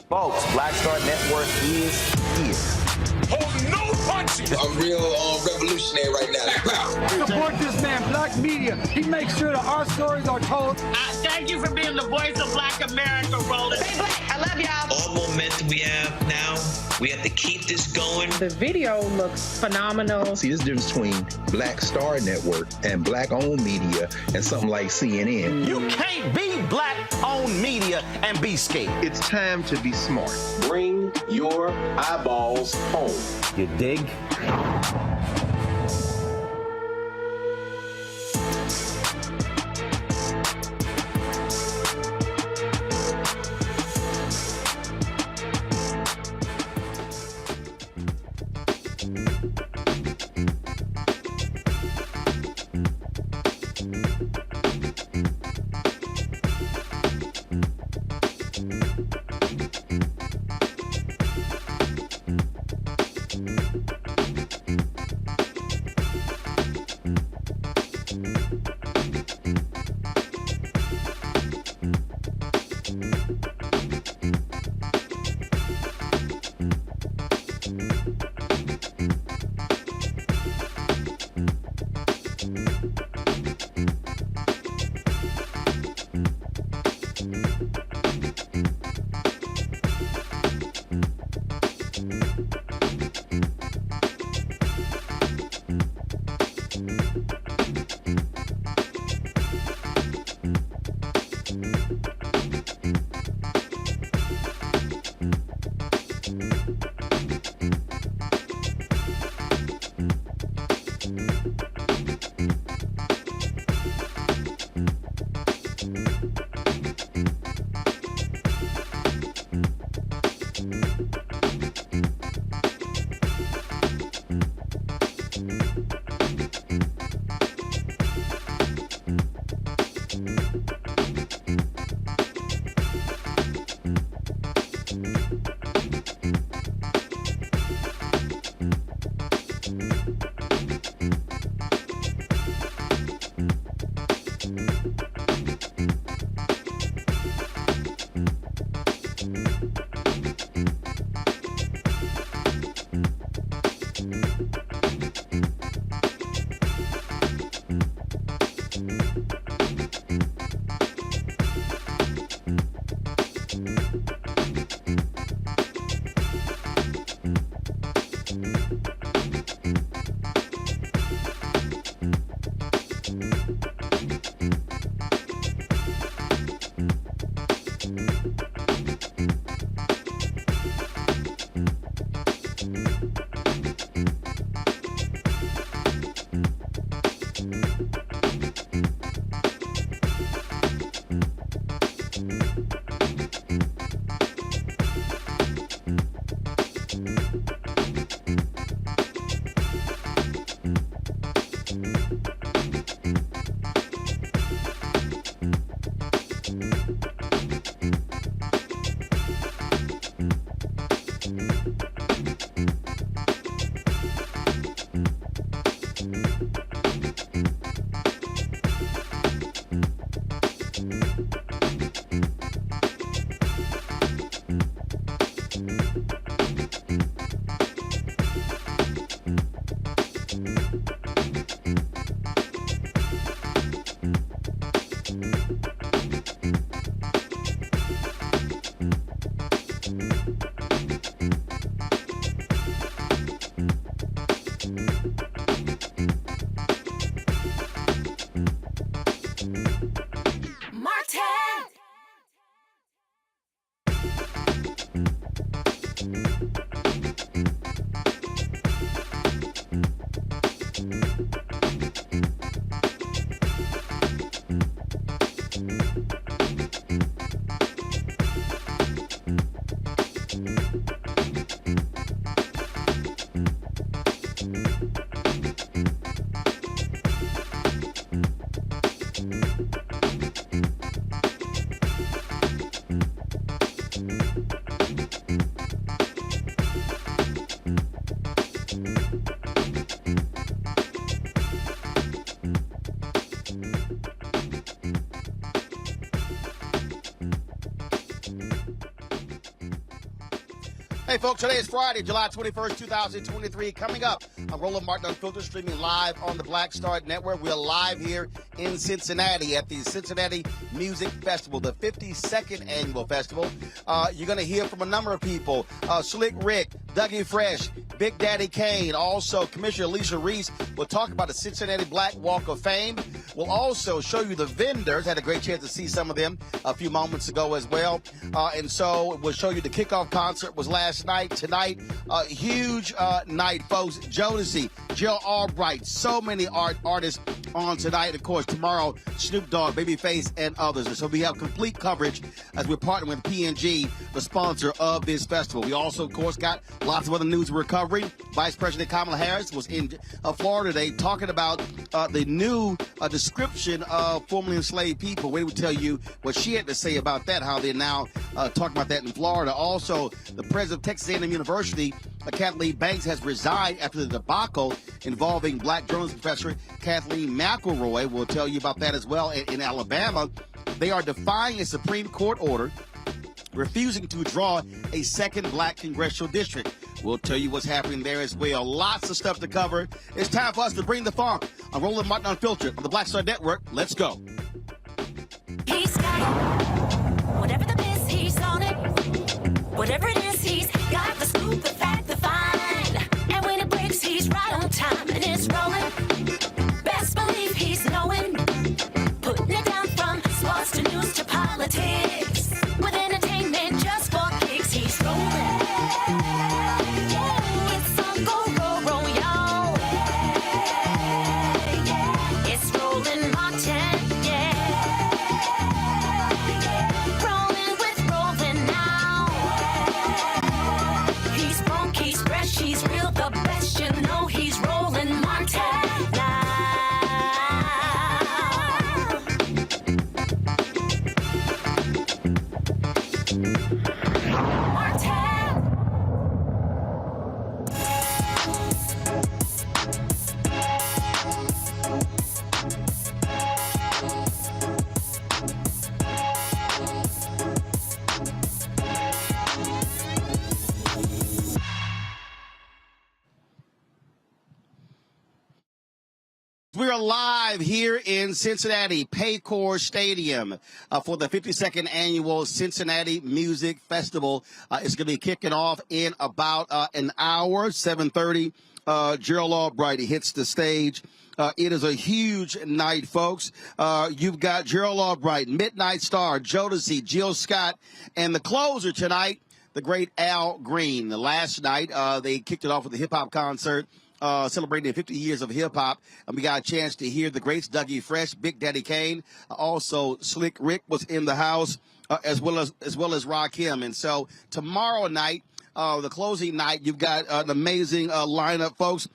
Folks, Black Star Network is here. Oh, no punches! I'm real revolutionary right now. Support this man, Black Media. He makes sure that our stories are told. Thank you for being the voice of Black America, Roland. Stay black. I love y'all. All momentum we have now, we have to keep this going. The video looks phenomenal. See, this difference between Black Star Network and black-owned media and something like CNN. You can't be black-owned media and be scared. It's time to be smart. Bring your eyeballs home. You dig? Hey, folks, today is Friday, July 21st, 2023. Coming up, I'm Roland Martin Unfiltered, streaming live on the Black Star Network. We're live here in Cincinnati at the Cincinnati Music Festival, the 52nd annual festival. You're going to hear from a number of people. Slick Rick, Dougie Fresh, Big Daddy Kane, also Commissioner Alicia Reese will talk about the Cincinnati Black Walk of Fame. We'll also show you the vendors. Had a great chance to see some of them a few moments ago as well. And so we'll show you the kickoff concert was last night. Tonight, huge night, folks. Jodeci, Jill Albright, so many artists on tonight. Of course, tomorrow, Snoop Dogg, Babyface, and others. And so we have complete coverage as we're partnering with P&G, the sponsor of this festival. We also, of course, got lots of other news we're covering. Vice President Kamala Harris was in Florida today talking about the new description of formerly enslaved people. We would tell you what she had to say about that, how they're now talking about that in Florida. Also, the president of Texas A&M University, Katherine Banks, has resigned after the debacle involving black journalist professor Kathleen McElroy. We'll tell you about that as well. In Alabama, they are defying a Supreme Court order refusing to draw a second black congressional district. We'll tell you what's happening there as well. Lots of stuff to cover. It's time for us to bring the funk. I'm Roland Martin Unfiltered on the Black Star Network. Let's go. He's got it. Whatever the miss, he's on it. Whatever it is, he's got the scoop, the fact, the find. And when it breaks, he's right on time and it's rolling. Best believe he's knowing. Putting it down from sports to news to politics. With entertainment just for kicks, he's rolling. Yeah, it's on go, roll, roll, y'all. We are live here in Cincinnati, Paycor Stadium for the 52nd annual Cincinnati Music Festival. It's going to be kicking off in about an hour, 7:30. Gerald Albright hits the stage. It is a huge night, folks. You've got Gerald Albright, Midnight Star, Jodeci, Jill Scott, and the closer tonight, the great Al Green. The last night, they kicked it off with a hip-hop concert. Celebrating 50 years of hip-hop, and we got a chance to hear the greats, Dougie Fresh, Big Daddy Kane, also Slick Rick was in the house, as well as Rakim. And so tomorrow night, the closing night, you've got an amazing lineup, folks.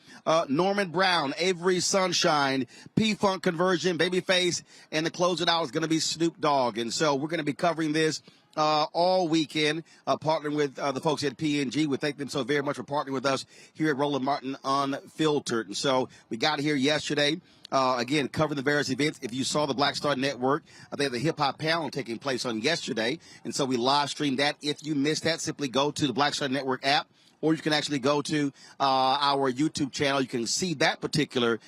Norman Brown, Avery Sunshine, P-Funk Conversion, Babyface, and the closing out is going to be Snoop Dogg. And so we're going to be covering this all weekend, partnering with the folks at P&G. We thank them so very much for partnering with us here at Roland Martin Unfiltered. And so we got here yesterday, again, covering the various events. If you saw the Black Star Network, they had the hip-hop panel taking place on yesterday. And so we live streamed that. If you missed that, simply go to the Black Star Network app, or you can actually go to our YouTube channel. You can see that particular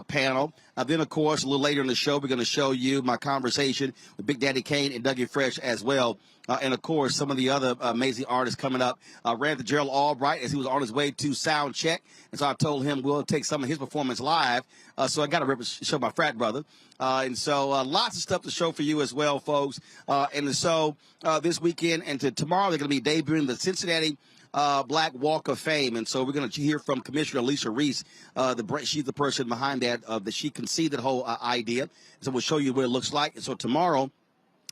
panel. Then, of course, a little later in the show, we're going to show you my conversation with Big Daddy Kane and Dougie Fresh as well. And, of course, some of the other amazing artists coming up. Ran to Gerald Albright as he was on his way to sound check. And so I told him we'll take some of his performance live. So I got to show my frat brother. And so lots of stuff to show for you as well, folks. And so this weekend and tomorrow, they're going to be debuting the Cincinnati Black Walk of Fame. And so we're going to hear from Commissioner Alicia Reese. She's the person behind that. That she conceived that whole idea. So we'll show you what it looks like. And so tomorrow,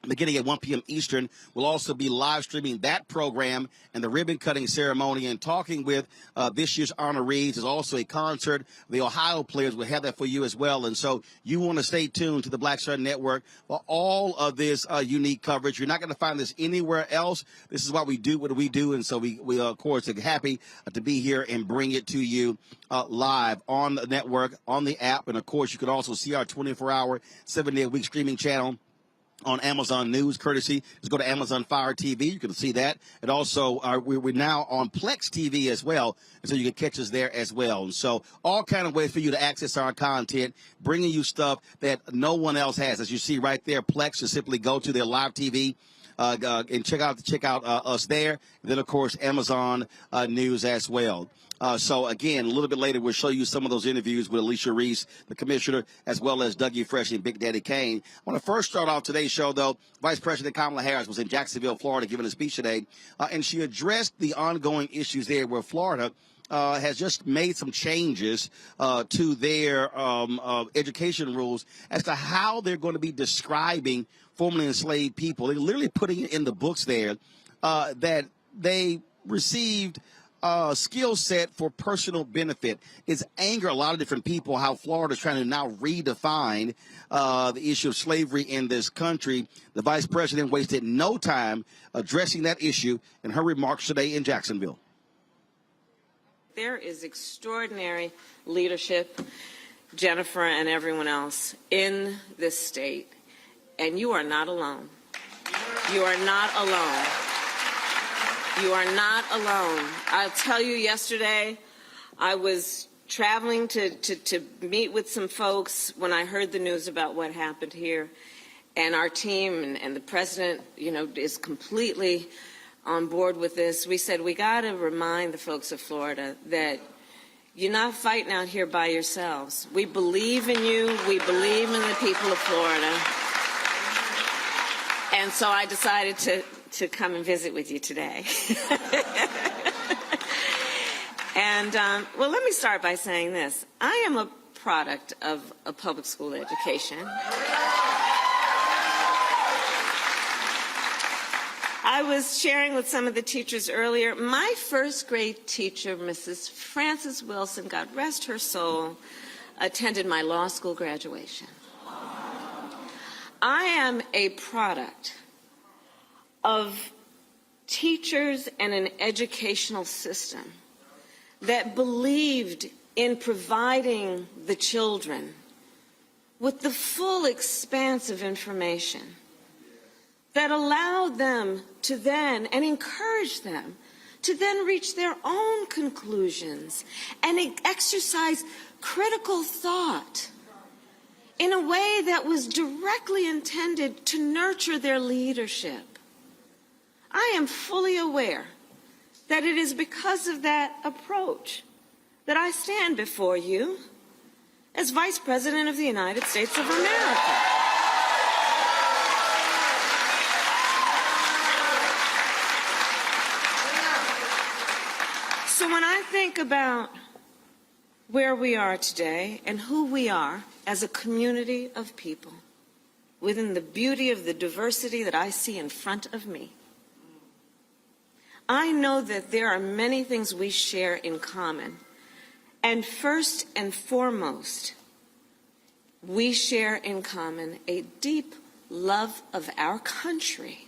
beginning at 1 p.m. Eastern, we'll also be live streaming that program and the ribbon cutting ceremony and talking with this year's honorees. There's also a concert. The Ohio players will have that for you as well. And so you want to stay tuned to the Black Star Network for all of this unique coverage. You're not going to find this anywhere else. This is why we do what we do. And so we of course, are happy to be here and bring it to you live on the network, on the app. And, of course, you can also see our 24-hour, 7-day-a-week streaming channel on Amazon News, courtesy. Just go to Amazon Fire TV. You can see that. And also, we're now on Plex TV as well, and so you can catch us there as well. And so all kind of ways for you to access our content, bringing you stuff that no one else has. As you see right there, Plex, just simply go to their live TV and check out us there. And then, of course, Amazon News as well. So, again, a little bit later, we'll show you some of those interviews with Alicia Reese, the commissioner, as well as Dougie Fresh and Big Daddy Kane. I want to first start off today's show, though. Vice President Kamala Harris was in Jacksonville, Florida, giving a speech today, and she addressed the ongoing issues there where Florida has just made some changes to their education rules as to how they're going to be describing formerly enslaved people. They're literally putting it in the books there that they received skill set for personal benefit. It's angered a lot of different people how Florida is trying to now redefine the issue of slavery in this country. The vice president wasted no time addressing that issue in her remarks today in Jacksonville. There is extraordinary leadership, Jennifer and everyone else, in this state, and you are not alone. You are not alone. You are not alone. I'll tell you, yesterday I was traveling to meet with some folks when I heard the news about what happened here. And our team and the president, is completely on board with this. We said we got to remind the folks of Florida that you're not fighting out here by yourselves. We believe in you. We believe in the people of Florida. And so I decided to come and visit with you today. And, well, let me start by saying this. I am a product of a public school education. I was sharing with some of the teachers earlier, my first grade teacher, Mrs. Frances Wilson, God rest her soul, attended my law school graduation. I am a product of teachers and an educational system that believed in providing the children with the full expanse of information that allowed them to then, and encouraged them to then reach their own conclusions and exercise critical thought in a way that was directly intended to nurture their leadership. I am fully aware that it is because of that approach that I stand before you as Vice President of the United States of America. So when I think about where we are today and who we are as a community of people, within the beauty of the diversity that I see in front of me, I know that there are many things we share in common. And first and foremost, we share in common a deep love of our country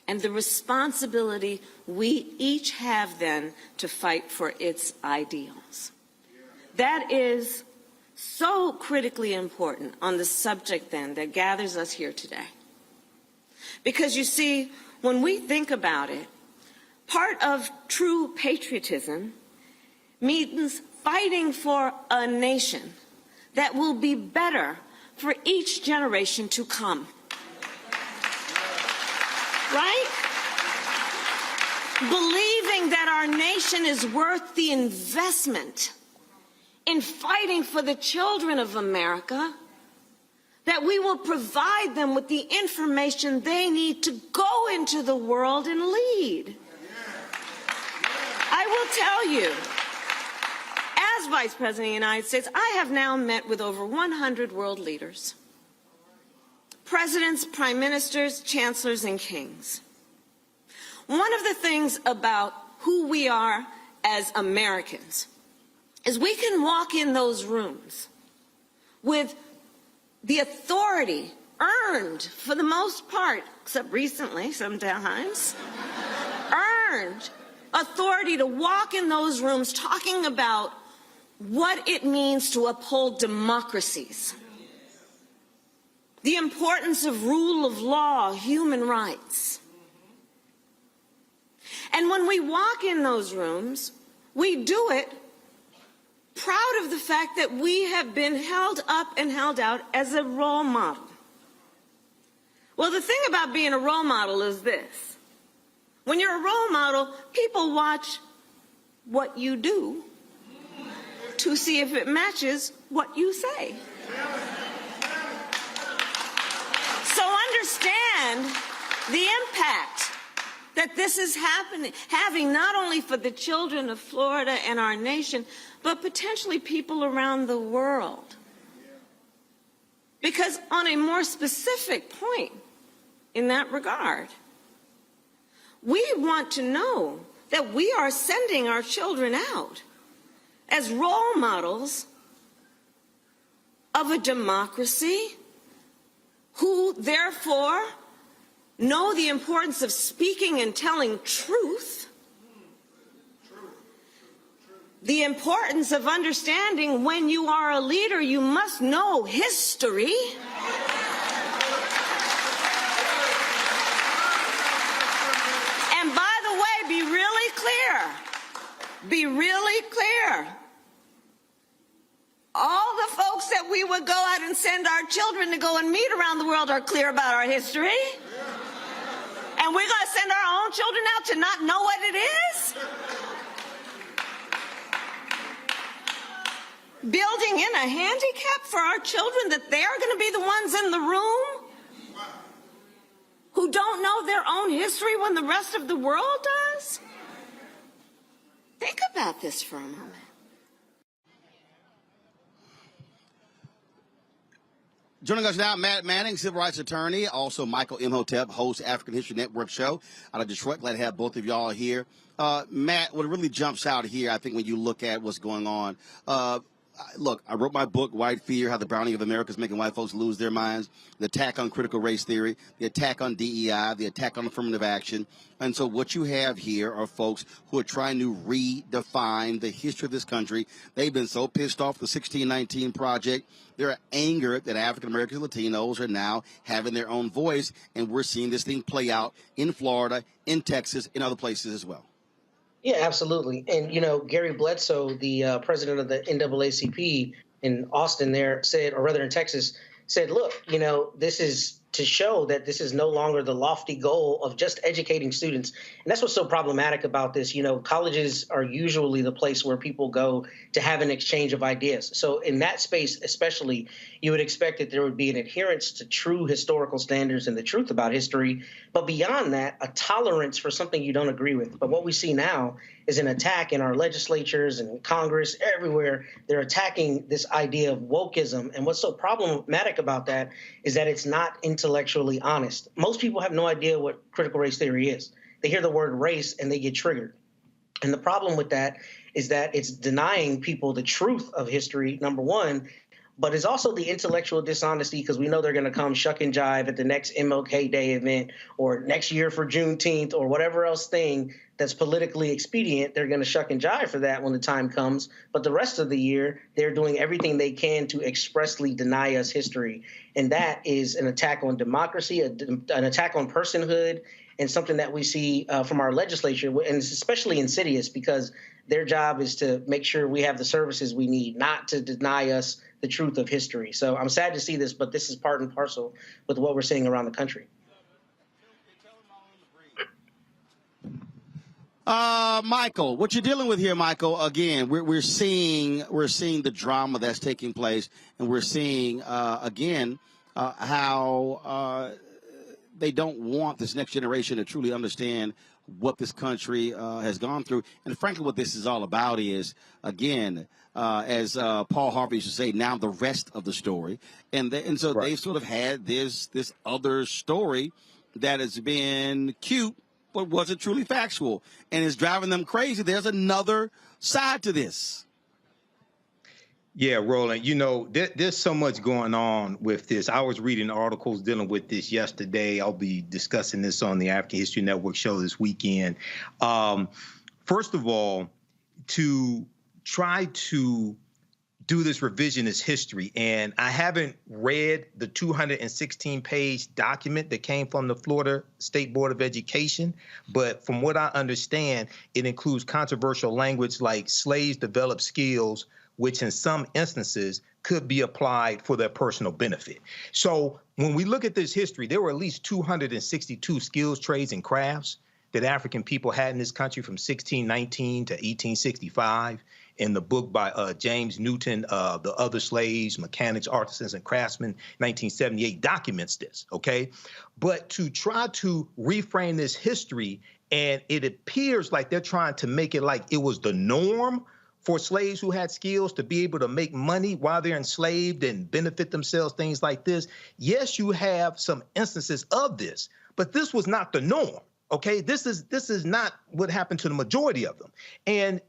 and the responsibility we each have then to fight for its ideals. That is so critically important on the subject then that gathers us here today. Because you see, when we think about it, part of true patriotism means fighting for a nation that will be better for each generation to come. Right? Believing that our nation is worth the investment in fighting for the children of America, that we will provide them with the information they need to go into the world and lead. I will tell you, as Vice President of the United States, I have now met with over 100 world leaders, presidents, prime ministers, chancellors, and kings. One of the things about who we are as Americans is we can walk in those rooms with the authority earned, for the most part, except recently sometimes, earned authority to walk in those rooms talking about what it means to uphold democracies, the importance of rule of law, human rights. And when we walk in those rooms, we do it proud of the fact that we have been held up and held out as a role model. Well, the thing about being a role model is this. When you're a role model, people watch what you do to see if it matches what you say. So understand the impact that this is having not only for the children of Florida and our nation, but potentially people around the world. Because on a more specific point in that regard, we want to know that we are sending our children out as role models of a democracy who therefore know the importance of speaking and telling truth, the importance of understanding when you are a leader, you must know history. And by the way, be really clear. Be really clear. All the folks that we would go out and send our children to go and meet around the world are clear about our history. And we're going to send our own children out to not know what it is? Building in a handicap for our children that they're going to be the ones in the room who don't know their own history when the rest of the world does? Think about this for a moment. Joining us now, Matt Manning, civil rights attorney, also Michael Imhotep, host African History Network show out of Detroit. Glad to have both of y'all here. Matt, what really jumps out here, I think, when you look at what's going on, look, I wrote my book, White Fear, How the Browning of America is Making White Folks Lose Their Minds, the attack on critical race theory, the attack on DEI, the attack on affirmative action. And so what you have here are folks who are trying to redefine the history of this country. They've been so pissed off the 1619 Project. They're angered that African Americans and Latinos are now having their own voice, and we're seeing this thing play out in Florida, in Texas, in other places as well. Yeah, absolutely. And, you know, Gary Bledsoe, the president of the NAACP, in Austin there said, or rather in Texas, said, look, this is to show that this is no longer the lofty goal of just educating students. And that's what's so problematic about this. Colleges are usually the place where people go to have an exchange of ideas. So in that space, especially, you would expect that there would be an adherence to true historical standards and the truth about history. But beyond that, a tolerance for something you don't agree with. But what we see now is an attack in our legislatures and Congress, everywhere. They're attacking this idea of wokeism. And what's so problematic about that is that it's not intellectually honest. Most people have no idea what critical race theory is. They hear the word race and they get triggered. And the problem with that is that it's denying people the truth of history, number one, but it's also the intellectual dishonesty, because we know they're going to come shuck and jive at the next MLK Day event or next year for Juneteenth or whatever else thing that's politically expedient. They're going to shuck and jive for that when the time comes. But the rest of the year, they're doing everything they can to expressly deny us history. And that is an attack on democracy, an attack on personhood, and something that we see from our legislature. And it's especially insidious because their job is to make sure we have the services we need, not to deny us the truth of history. So I'm sad to see this, but this is part and parcel with what we're seeing around the country. Michael, what you're dealing with here, Michael, again, we're seeing the drama that's taking place, and we're seeing, again, how they don't want this next generation to truly understand what this country has gone through. And frankly, what this is all about is, again, as Paul Harvey used to say, now the rest of the story. And so Right. they've sort of had this other story that has been cute, but wasn't truly factual, and is driving them crazy. There's another side to this. Yeah, Roland, there's so much going on with this. I was reading articles dealing with this yesterday. I'll be discussing this on the African History Network show this weekend. First of all, to try to do this revisionist history, and I haven't read the 216-page document that came from the Florida State Board of Education, but from what I understand, it includes controversial language like slaves develop skills which in some instances could be applied for their personal benefit. So when we look at this history, there were at least 262 skills, trades, and crafts that African people had in this country from 1619 to 1865. In the book by James Newton, The Other Slaves, Mechanics, Artisans, and Craftsmen, 1978, documents this, okay? But to try to reframe this history, and it appears like they're trying to make it like it was the norm for slaves who had skills to be able to make money while they're enslaved and benefit themselves, things like this. Yes, you have some instances of this, but this was not the norm, okay? This is not what happened to the majority of them. And,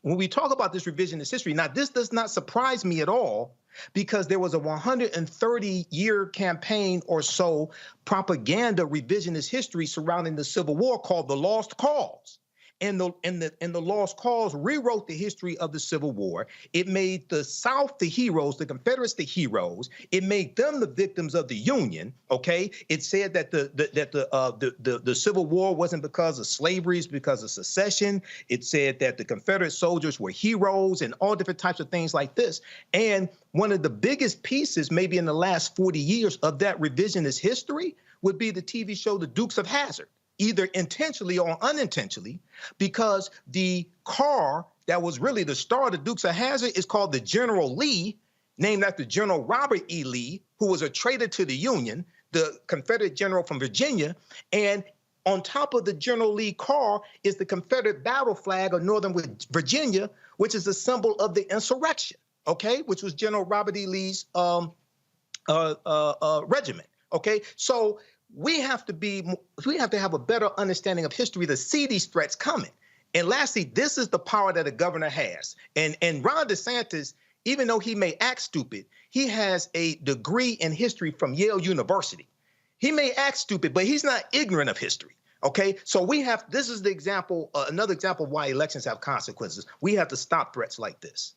when we talk about this revisionist history, now this does not surprise me at all, because there was a 130-year campaign or so propaganda revisionist history surrounding the Civil War called the Lost Cause. And the Lost Cause rewrote the history of the Civil War. It made the South the heroes, the Confederates the heroes. It made them the victims of the Union. Okay, it said that the Civil War wasn't because of slavery, it's because of secession. It said that the Confederate soldiers were heroes and all different types of things like this. And one of the biggest pieces, maybe in the last 40 years, of that revisionist history would be the TV show The Dukes of Hazzard, either intentionally or unintentionally, because the car that was really the star of the Dukes of Hazzard is called the General Lee, named after General Robert E. Lee, who was a traitor to the Union, the Confederate general from Virginia. And on top of the General Lee car is the Confederate battle flag of Northern Virginia, which is a symbol of the insurrection, okay, which was General Robert E. Lee's regiment, okay? So we have to have a better understanding of history to see these threats coming. And lastly, this is the power that a governor has. And Ron DeSantis, even though he may act stupid, he has a degree in history from Yale University. He may act stupid, but he's not ignorant of history. Okay, so this is the example, another example of why elections have consequences. We have to stop threats like this.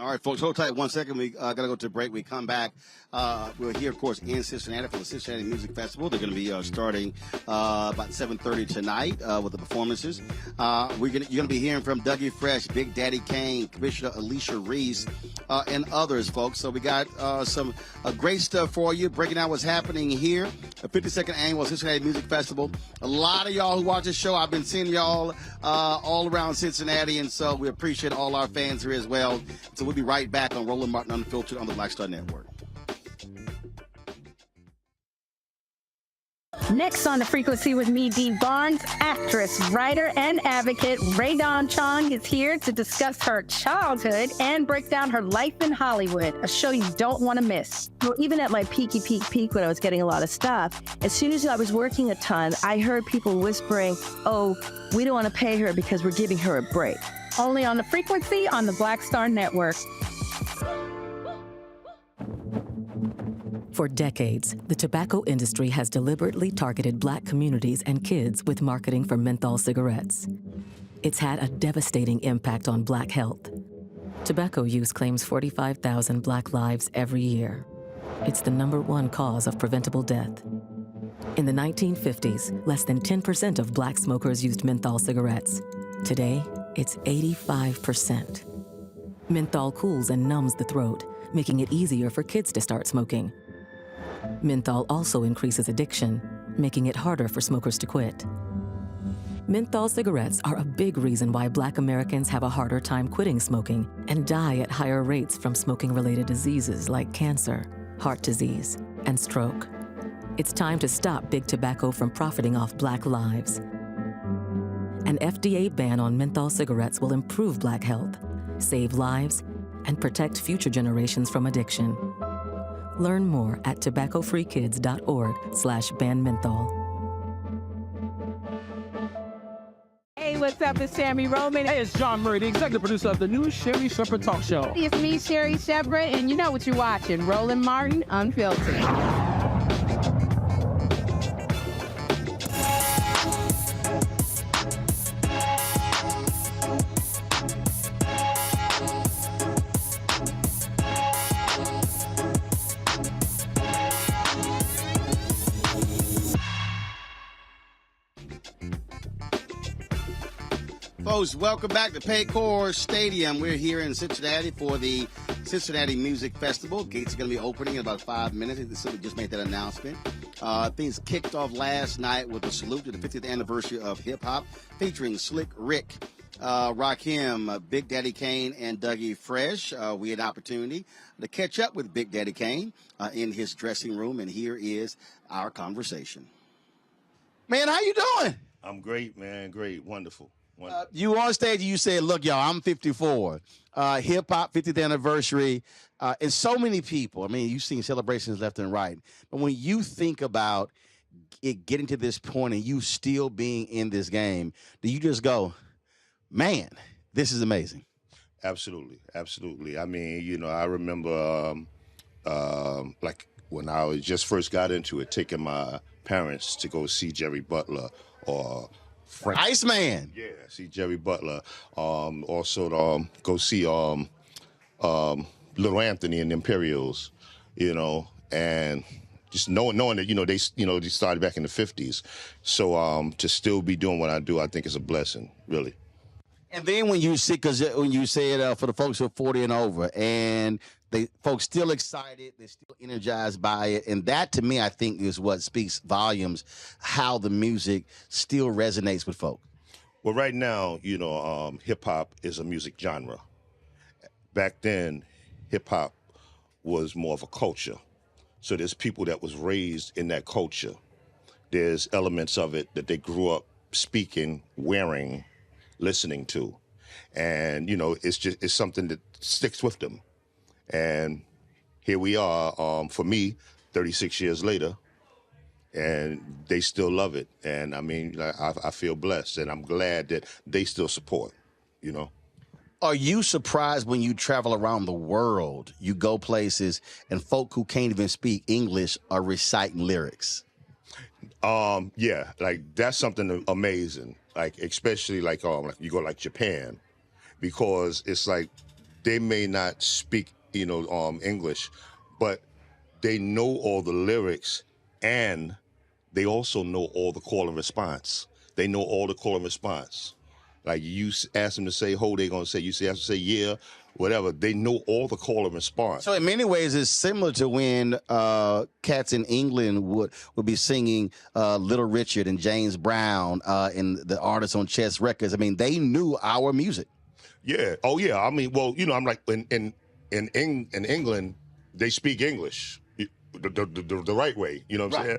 All right, folks, hold tight 1 second. We got to go to a break. We come back. We're here, of course, in Cincinnati for the Cincinnati Music Festival. They're going to be starting about 7:30 tonight with the performances. You're going to be hearing from Dougie Fresh, Big Daddy Kane, Commissioner Alicia Reese, and others, folks. So we got some great stuff for you, breaking down what's happening here, the 52nd Annual Cincinnati Music Festival. A lot of y'all who watch this show, I've been seeing y'all all around Cincinnati, and so we appreciate all our fans here as well. So we'll be right back on Roland Martin Unfiltered on the Black Star Network. Next on The Frequency with me, Dee Barnes, actress, writer, and advocate Rae Dawn Chong is here to discuss her childhood and break down her life in Hollywood, a show you don't want to miss. Well, even at my peak when I was getting a lot of stuff, as soon as I was working a ton, I heard people whispering, oh, we don't want to pay her because we're giving her a break. Only on The Frequency on the Black Star Network. For decades, the tobacco industry has deliberately targeted Black communities and kids with marketing for menthol cigarettes. It's had a devastating impact on Black health. Tobacco use claims 45,000 Black lives every year. It's the #1 cause of preventable death. In the 1950s, less than 10% of Black smokers used menthol cigarettes. Today, it's 85%. Menthol cools and numbs the throat, making it easier for kids to start smoking. Menthol also increases addiction, making it harder for smokers to quit. Menthol cigarettes are a big reason why Black Americans have a harder time quitting smoking and die at higher rates from smoking-related diseases like cancer, heart disease, and stroke. It's time to stop Big Tobacco from profiting off Black lives. An FDA ban on menthol cigarettes will improve Black health, save lives, and protect future generations from addiction. Learn more at tobaccofreekids.org/ban menthol. Hey, what's up? It's Sammy Roman. Hey, it's John Murray, the executive producer of the new Sherry Shepherd Talk Show. It's me, Sherry Shepherd, and you know what you're watching, Roland Martin Unfiltered. Folks, welcome back to Paycor Stadium. We're here in Cincinnati for the Cincinnati Music Festival. Gates are going to be opening in about 5 minutes. We just made that announcement. Things kicked off last night with a salute to the 50th anniversary of hip-hop, featuring Slick Rick, Rakim, Big Daddy Kane, and Dougie Fresh. We had an opportunity to catch up with Big Daddy Kane in his dressing room, and here is our conversation. Man, how you doing? I'm great, man. Great. Wonderful. You on stage and you said, look, y'all, I'm 54. Hip-hop 50th anniversary. And so many people, I mean, you've seen celebrations left and right. But when you think about it getting to this point and you still being in this game, do you just go, man, this is amazing? Absolutely. Absolutely. I mean, you know, I remember like when I just first got into it, taking my parents to go see Jerry Butler or Iceman. Yeah, see Jerry Butler. Also go see Little Anthony and the Imperials, you know, and just knowing that, they started back in the 50s. So to still be doing what I do, I think is a blessing, really. And then when you see, because when you say it for the folks who are 40 and over, and folks still excited, they're still energized by it, and that to me, I think, is what speaks volumes, how the music still resonates with folk. Well, right now, hip hop is a music genre. Back then, hip hop was more of a culture. So there's people that was raised in that culture. There's elements of it that they grew up speaking, wearing, listening to. And, it's something that sticks with them. And here we are, for me, 36 years later, and they still love it. And I mean, I feel blessed, and I'm glad that they still support, Are you surprised when you travel around the world, you go places, and folk who can't even speak English are reciting lyrics? Yeah, like that's something amazing. Like especially like you go like Japan, because it's like they may not speak, English, but they know all the lyrics, and they also know all the call and response. They know all the call and response. Like you ask them to say ho, they're gonna say. You ask them to say yeah, whatever. They know all the call and response. So in many ways, it's similar to when cats in England would be singing Little Richard and James Brown and the artists on Chess Records. I mean, they knew our music. Yeah. Oh yeah. I mean, well, I'm like in England, they speak English the right way. You know what I'm saying?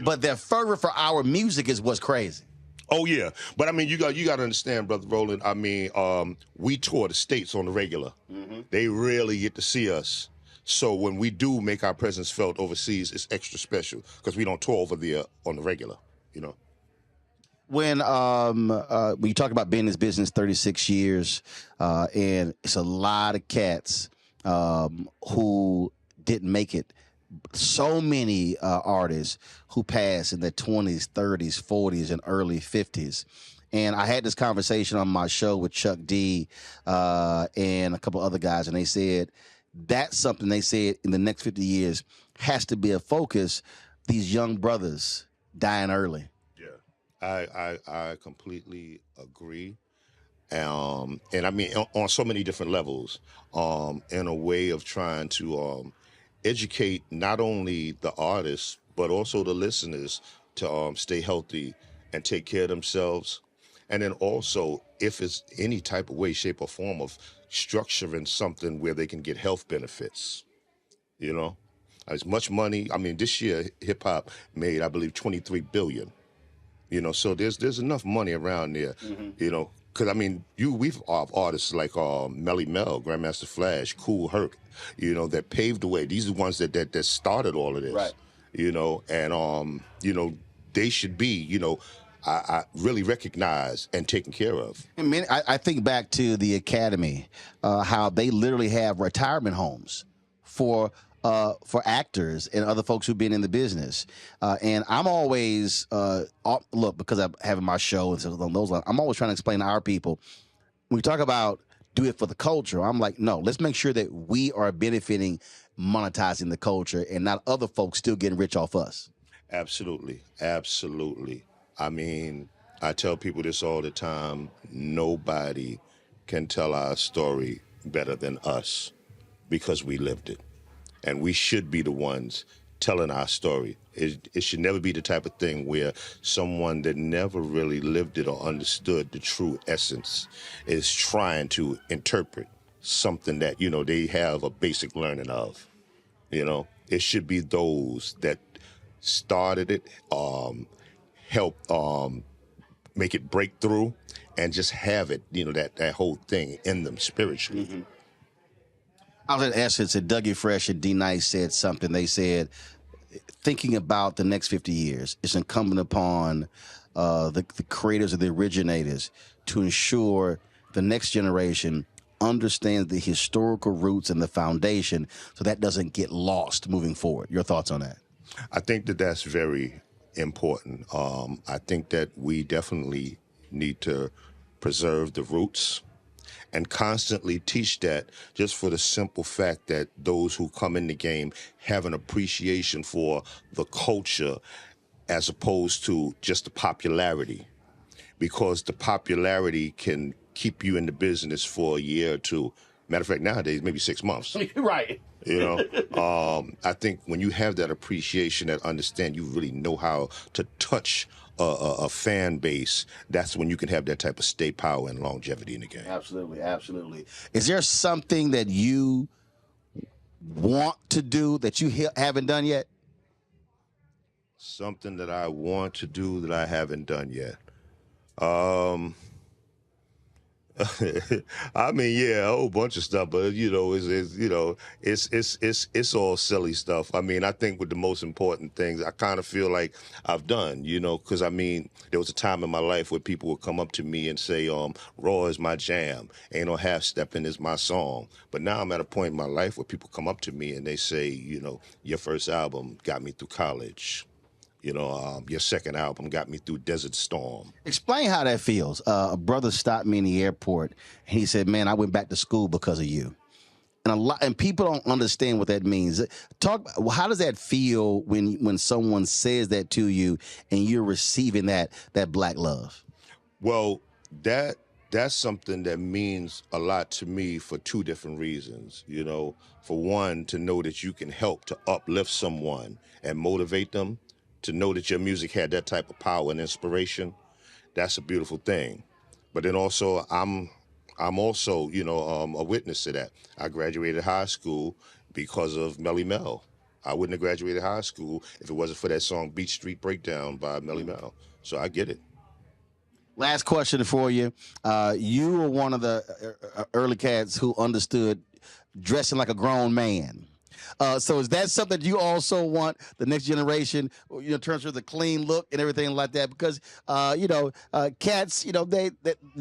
But their fervor for our music is what's crazy. Oh yeah, but I mean, you got to understand, brother Roland. I mean, we tour the states on the regular. Mm-hmm. They rarely get to see us, so when we do make our presence felt overseas, it's extra special because we don't tour over there on the regular. When you talk about being in this business 36 years, and it's a lot of cats who didn't make it. So many artists who passed in their 20s, 30s, 40s, and early 50s. And I had this conversation on my show with Chuck D and a couple other guys, and they said that's something they said in the next 50 years has to be a focus, these young brothers dying early. Yeah, I completely agree. And I mean, on so many different levels, in a way of trying to educate not only the artists, but also the listeners to stay healthy and take care of themselves. And then also, if it's any type of way, shape, or form of structuring something where they can get health benefits, as much money. I mean, this year, hip hop made, I believe, $23 billion. So there's enough money around there, because I mean, we've artists like Melly Mel, Grandmaster Flash, Kool Herc, that paved the way. These are the ones that started all of this, right? And they should be, I really recognized and taken care of. I think back to the Academy, how they literally have retirement homes for actors and other folks who've been in the business. And I'm always, look, because I'm having my show and so on those lines, I'm always trying to explain to our people, when we talk about do it for the culture, I'm like, no, let's make sure that we are benefiting, monetizing the culture and not other folks still getting rich off us. Absolutely. Absolutely. I mean, I tell people this all the time. Nobody can tell our story better than us because we lived it. And we should be the ones telling our story. It should never be the type of thing where someone that never really lived it or understood the true essence is trying to interpret something that, they have a basic learning of. It should be those that started it, help make it break through and just have it, that whole thing in them spiritually. Mm-hmm. I was at Essence and Dougie Fresh and D Nice said something. They said, thinking about the next 50 years, it's incumbent upon the creators or the originators to ensure the next generation understands the historical roots and the foundation so that doesn't get lost moving forward. Your thoughts on that? I think that that's very important. I think that we definitely need to preserve the roots and constantly teach that, just for the simple fact that those who come in the game have an appreciation for the culture as opposed to just the popularity, because the popularity can keep you in the business for a year or two. Matter of fact, nowadays, maybe 6 months. Right. I think when you have that appreciation, that understand, you really know how to touch a fan base, that's when you can have that type of stay power and longevity in the game. Absolutely, absolutely. Is there something that you want to do that you haven't done yet? Something that I want to do that I haven't done yet. I mean, yeah, a whole bunch of stuff, but it's all silly stuff. I mean, I think with the most important things, I kind of feel like I've done, because I mean, there was a time in my life where people would come up to me and say, "Raw is my jam, Ain't No Half Stepping is my song." But now I'm at a point in my life where people come up to me and they say, "Your first album got me through college." Your second album got me through Desert Storm. Explain how that feels. A brother stopped me in the airport, and he said, "Man, I went back to school because of you." And people don't understand what that means. How does that feel when someone says that to you and you're receiving that black love? Well, that's something that means a lot to me for two different reasons. For one, to know that you can help to uplift someone and motivate them, to know that your music had that type of power and inspiration. That's a beautiful thing. But then also, I'm also, a witness to that. I graduated high school because of Melly Mel. I wouldn't have graduated high school if it wasn't for that song Beach Street Breakdown by Melly Mel. So I get it. Last question for you. You were one of the early cats who understood dressing like a grown man. So is that something that you also want the next generation, in terms of the clean look and everything like that? Because, cats, they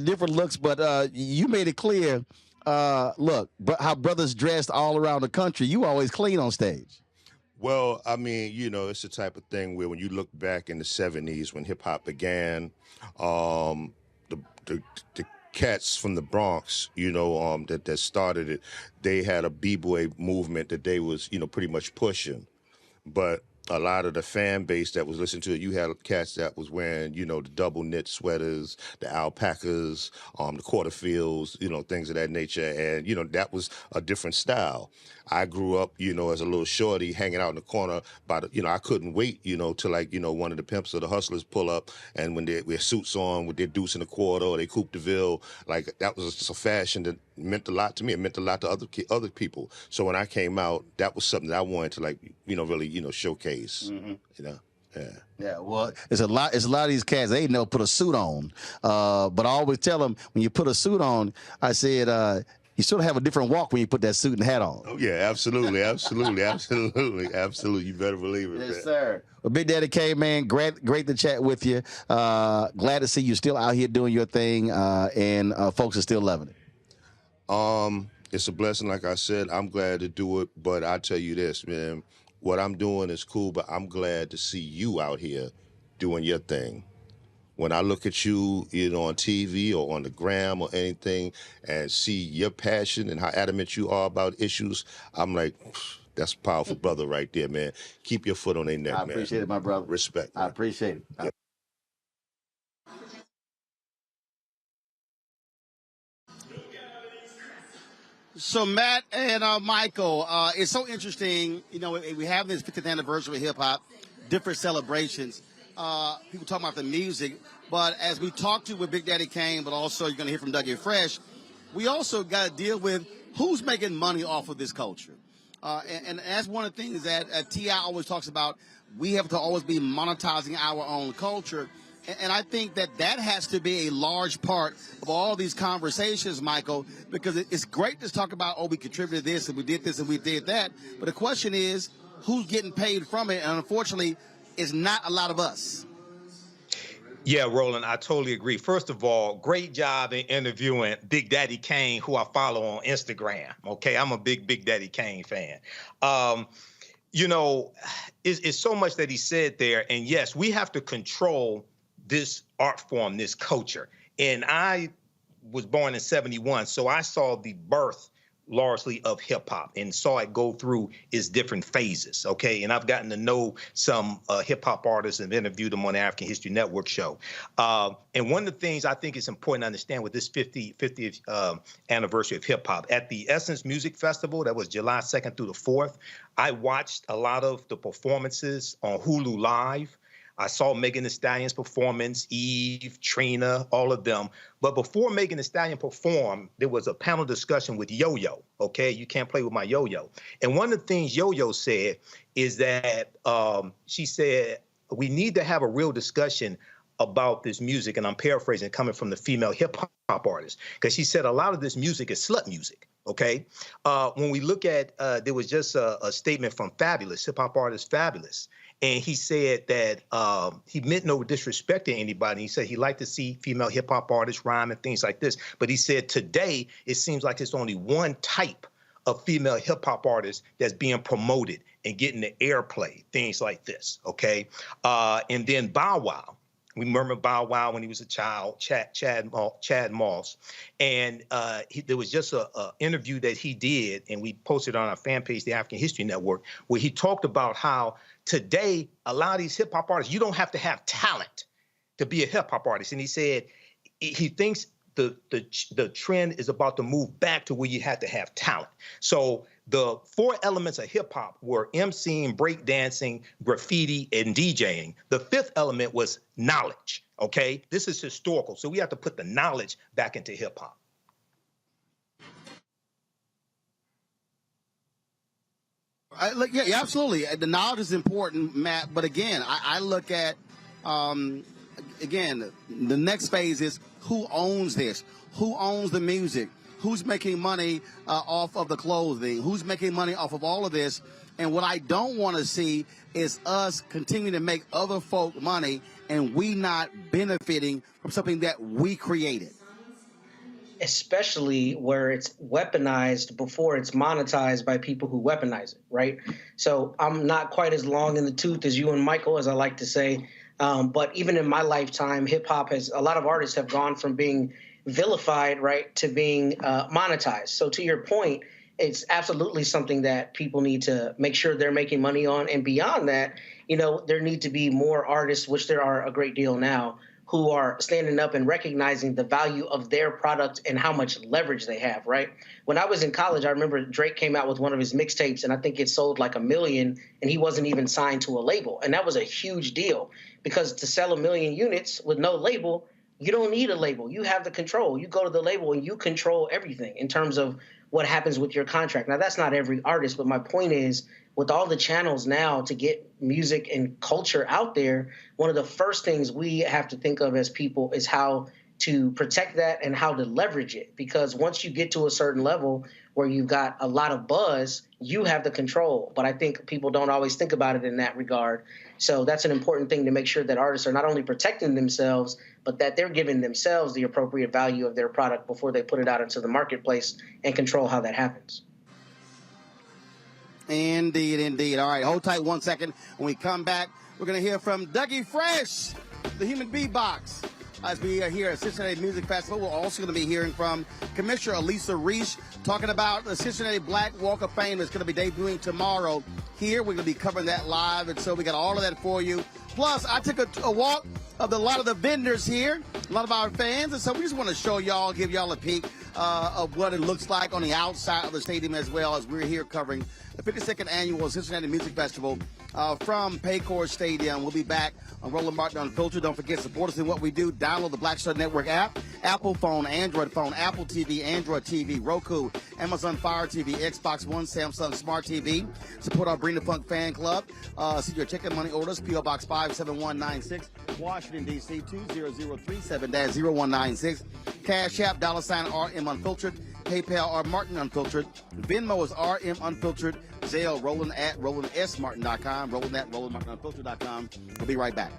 different looks, but you made it clear, look, how brothers dressed all around the country, you always clean on stage. Well, I mean, it's the type of thing where when you look back in the 70s when hip-hop began, the cats from the Bronx, that started it, they had a b-boy movement that they was, pretty much pushing. But a lot of the fan base that was listening to it, you had cats that was wearing, the double knit sweaters, the alpacas, the quarterfields, things of that nature. And, that was a different style. I grew up, as a little shorty hanging out in the corner I couldn't wait, till one of the pimps or the hustlers pull up, and when they wear suits on with their deuce and a quarter or they coupe de ville, that was just a fashion that meant a lot to me. It meant a lot to other people. So when I came out, that was something that I wanted to really, showcase, Yeah. Yeah, well, it's a lot of these cats, they never put a suit on. But I always tell them, when you put a suit on, I said, you sort of have a different walk when you put that suit and hat on. Oh, yeah, absolutely. You better believe it, man. Yes, sir. Well, Big Daddy Kane, man, great to chat with you. Glad to see you still out here doing your thing, and folks are still loving it. It's a blessing, like I said. I'm glad to do it, but I tell you this, man, what I'm doing is cool, but I'm glad to see you out here doing your thing. When I look at you, on TV or on the gram or anything, and see your passion and how adamant you are about issues, I'm like, that's a powerful brother right there, man. Keep your foot on their neck, man. I appreciate it, my brother. Respect, man. I appreciate it. Yeah. So Matt and Michael, it's so interesting. We have this 50th anniversary of hip hop, different celebrations. People talking about the music, but as we talked to with Big Daddy Kane, but also you're going to hear from Dougie Fresh, we also got to deal with who's making money off of this culture. And that's one of the things that T.I. always talks about. We have to always be monetizing our own culture. And I think that has to be a large part of all these conversations, Michael, because it's great to talk about, we contributed this and we did this and we did that. But the question is, who's getting paid from it? And unfortunately, it's not a lot of us. Yeah, Roland, I totally agree. First of all, great job in interviewing Big Daddy Kane, who I follow on Instagram. Okay, I'm a big Daddy Kane fan. It's so much that he said there. And yes, we have to control this art form, this culture. And I was born in 71, so I saw the birth largely of hip hop and saw it go through its different phases. Okay. And I've gotten to know some hip hop artists and interviewed them on the African History Network show. And one of the things I think is important to understand with this 50th anniversary of hip hop, at the Essence Music Festival, that was July 2nd through the 4th, I watched a lot of the performances on Hulu Live. I saw Megan Thee Stallion's performance, Eve, Trina, all of them. But before Megan Thee Stallion performed, there was a panel discussion with Yo-Yo, okay? You can't play with my Yo-Yo. And one of the things Yo-Yo said is that she said, we need to have a real discussion about this music, and I'm paraphrasing, coming from the female hip-hop artist, because she said a lot of this music is slut music, okay? When we look at, there was just a statement from Fabulous, hip-hop artist Fabulous, and he said that he meant no disrespect to anybody. He said he liked to see female hip-hop artists rhyme and things like this. But he said today, it seems like it's only one type of female hip hop artists that's being promoted and getting the airplay, things like this, okay? And then Bow Wow. We remember Bow Wow when he was a child, Chad Moss. And there was just an interview that he did, and we posted on our fan page, the African History Network, where he talked about how today, a lot of these hip hop artists, you don't have to have talent to be a hip hop artist. And he said he thinks the trend is about to move back to where you have to have talent. So the 4 elements of hip hop were MCing, breakdancing, graffiti, and DJing. The 5th element was knowledge, okay? This is historical, so we have to put the knowledge back into hip hop. Yeah, absolutely. The knowledge is important, Matt, but again, I look at, again, the next phase is who owns this? Who owns the music? Who's making money off of the clothing? Who's making money off of all of this? And what I don't want to see is us continuing to make other folk money and we not benefiting from something that we created. Especially where it's weaponized before it's monetized by people who weaponize it, right? So I'm not quite as long in the tooth as you and Michael, as I like to say. But even in my lifetime, hip hop has, a lot of artists have gone from being vilified, right, to being monetized. So to your point, it's absolutely something that people need to make sure they're making money on. And beyond that, you know, there need to be more artists, which there are a great deal now, who are standing up and recognizing the value of their product and how much leverage they have, right? When I was in college, I remember Drake came out with one of his mixtapes, and I think it sold like 1 million, and he wasn't even signed to a label. And that was a huge deal, because to sell 1 million units with no label, you don't need a label. You have the control. You go to the label and you control everything in terms of what happens with your contract. Now, that's not every artist, but my point is, with all the channels now to get music and culture out there, one of the first things we have to think of as people is how to protect that and how to leverage it. Because once you get to a certain level where you've got a lot of buzz, you have the control. But I think people don't always think about it in that regard. So that's an important thing to make sure that artists are not only protecting themselves, but that they're giving themselves the appropriate value of their product before they put it out into the marketplace and control how that happens. Indeed, indeed. All right, hold tight 1 second. When we come back, we're going to hear from Dougie Fresh, the human beatbox. As we are here at Cincinnati Music Festival, we're also going to be hearing from Commissioner Elisa Reese talking about the Cincinnati Black Walk of Fame that's going to be debuting tomorrow. Here, we're going to be covering that live, and so we got all of that for you. Plus, I took a walk of a lot of the vendors here, a lot of our fans, and so we just want to show y'all, give y'all a peek of what it looks like on the outside of the stadium, as well as we're here covering the 52nd annual Cincinnati Music Festival from Paycor Stadium. We'll be back on Roland Martin Unfiltered. Don't forget, support us in what we do. Download the Black Star Network app, Apple phone, Android phone, Apple TV, Android TV, Roku, Amazon Fire TV, Xbox One, Samsung Smart TV. Support our Bring the Funk fan club. See your check and money orders, P.O. Box 57196, Washington, D.C. 20037-0196. Cash App, $RM Unfiltered. PayPal, R Martin Unfiltered. Venmo is RM Unfiltered. Zelle, Roland at RolandSMartin.com. Roland at RolandMartinUnfiltered.com. We'll be right back.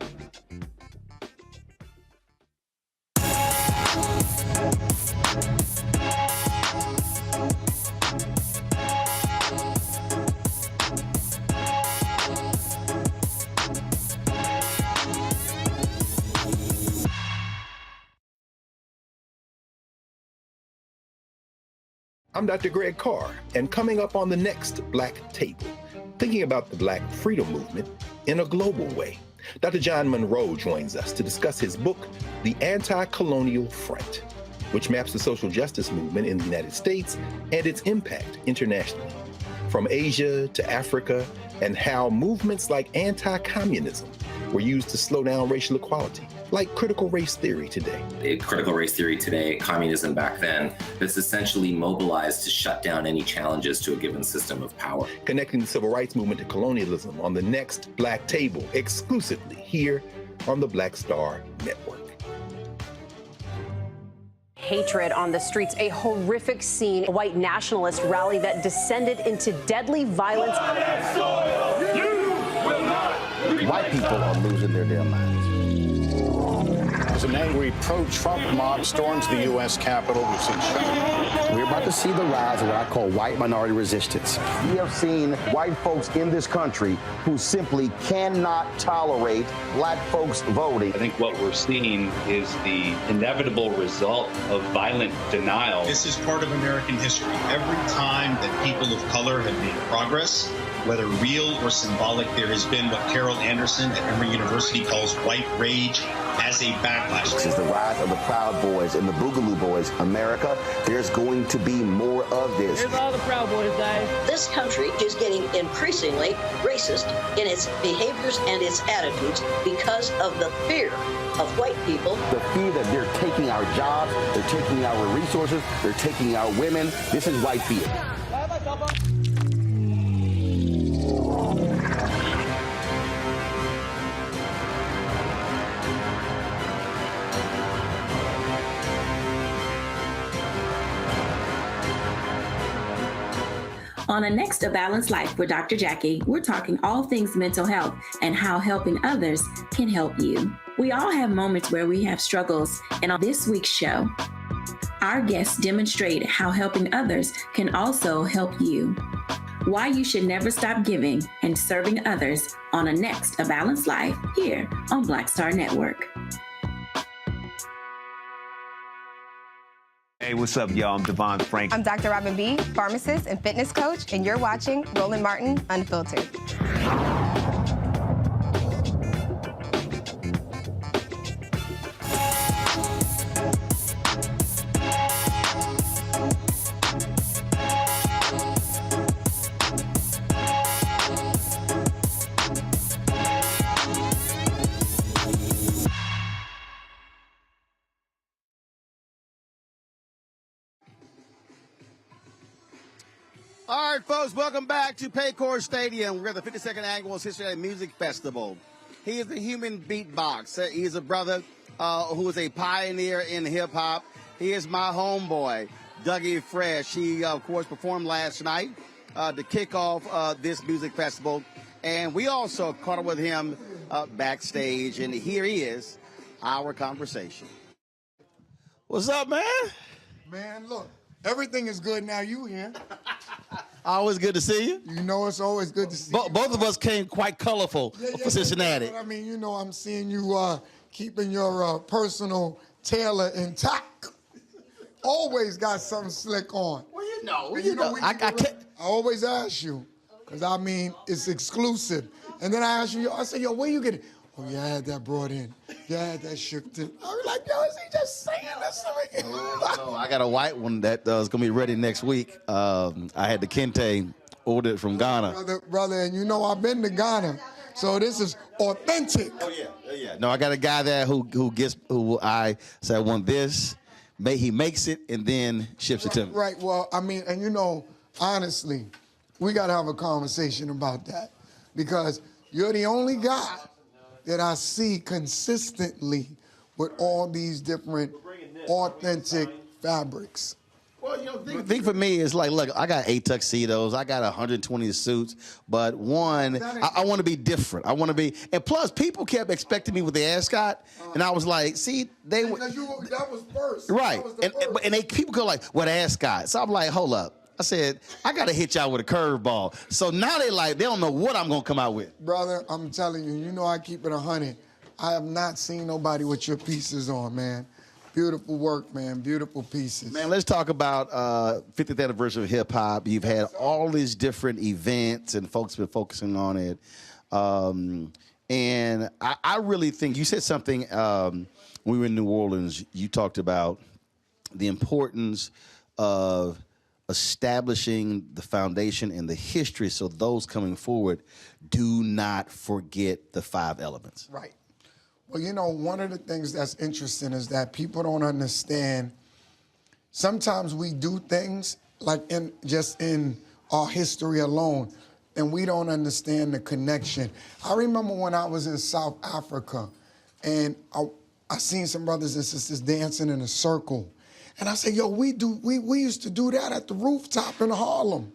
I'm Dr. Greg Carr, and coming up on the next Black Table, thinking about the Black freedom movement in a global way. Dr. John Monroe joins us to discuss his book, The Anti-Colonial Front, which maps the social justice movement in the United States and its impact internationally, from Asia to Africa, and how movements like anti-communism were used to slow down racial equality, like critical race theory today. Critical race theory today, communism back then, that's essentially mobilized to shut down any challenges to a given system of power. Connecting the civil rights movement to colonialism on the next Black Table, exclusively here on the Black Star Network. Hatred on the streets, a horrific scene, a white nationalist rally that descended into deadly violence. White people are losing their damn minds. as an angry pro-Trump mob storms the U.S. Capitol. We've seen shooting. We're about to see the rise of what I call white minority resistance. We have seen white folks in this country who simply cannot tolerate black folks voting. I think what we're seeing is the inevitable result of violent denial. This is part of American history. Every time that people of color have made progress, whether real or symbolic, there has been what Carol Anderson at Emory University calls white rage as a backlash. This is the rise of the Proud Boys and the Boogaloo Boys. America, there's going to be more of this. Here's all the Proud Boys, guys. This country is getting increasingly racist in its behaviors and its attitudes because of the fear of white people. The fear that they're taking our jobs, they're taking our resources, they're taking our women. This is white fear. On the next A Balanced Life with Dr. Jackie, we're talking all things mental health and how helping others can help you. We all have moments where we have struggles, and on this week's show, our guests demonstrate how helping others can also help you. Why you should never stop giving and serving others on a next A Balanced Life here on Black Star Network. Hey, what's up, y'all? I'm Devon Frank. I'm Dr. Robin B., pharmacist and fitness coach, and you're watching Roland Martin Unfiltered. All right, folks, welcome back to Paycor Stadium. We're at the 52nd Annual Cincinnati Music Festival. He is a human beatboxer. He is a brother who is a pioneer in hip-hop. He is my homeboy, Dougie Fresh. He, of course, performed last night to kick off this music festival. And we also caught up with him backstage, and here he is, our conversation. What's up, man? Man, look, everything is good now you here. Always good to see you. You know, it's always good to see you. Both of us came quite colorful for Cincinnati. I mean, you know, I'm seeing you keeping your personal tailor intact. Always got something slick on. Well, you know. I always ask you, because, I mean, it's exclusive. And then I ask you, I say, yo, where you get it? Oh, yeah, I had that brought in. Yeah, I had that shipped in. I was like, yo, is he just saying this to me? No, I got a white one that is going to be ready next week. I had the Kente ordered from Ghana. Brother, and you know I've been to Ghana, so this is authentic. Oh, yeah. No, I got a guy there who I say I want this. He makes it and then ships it to me. Right, well, I mean, and you know, honestly, we got to have a conversation about that because you're the only guy that I see consistently with all these different authentic fabrics. Well, you know, the thing for me is like, look, I got 8 tuxedos, I got 120 suits, but one, I want to be different. I want to be, and plus, people kept expecting me with the ascot, and I was like, see, that was first. Right, That was the and people go like, what ascot? So I'm like, hold up. I said, I got to hit y'all with a curveball. So now they don't know what I'm going to come out with. Brother, I'm telling you, you know I keep it 100. I have not seen nobody with your pieces on, man. Beautiful work, man. Beautiful pieces. Man, let's talk about 50th anniversary of hip-hop. You've had all these different events, and folks have been focusing on it. And I really think you said something when we were in New Orleans. You talked about the importance of establishing the foundation and the history so those coming forward do not forget the 5 elements. Right. Well, you know, one of the things that's interesting is that people don't understand. Sometimes we do things like in our history alone, and we don't understand the connection. I remember when I was in South Africa, and I seen some brothers and sisters dancing in a circle. And I said, yo, we used to do that at the rooftop in Harlem.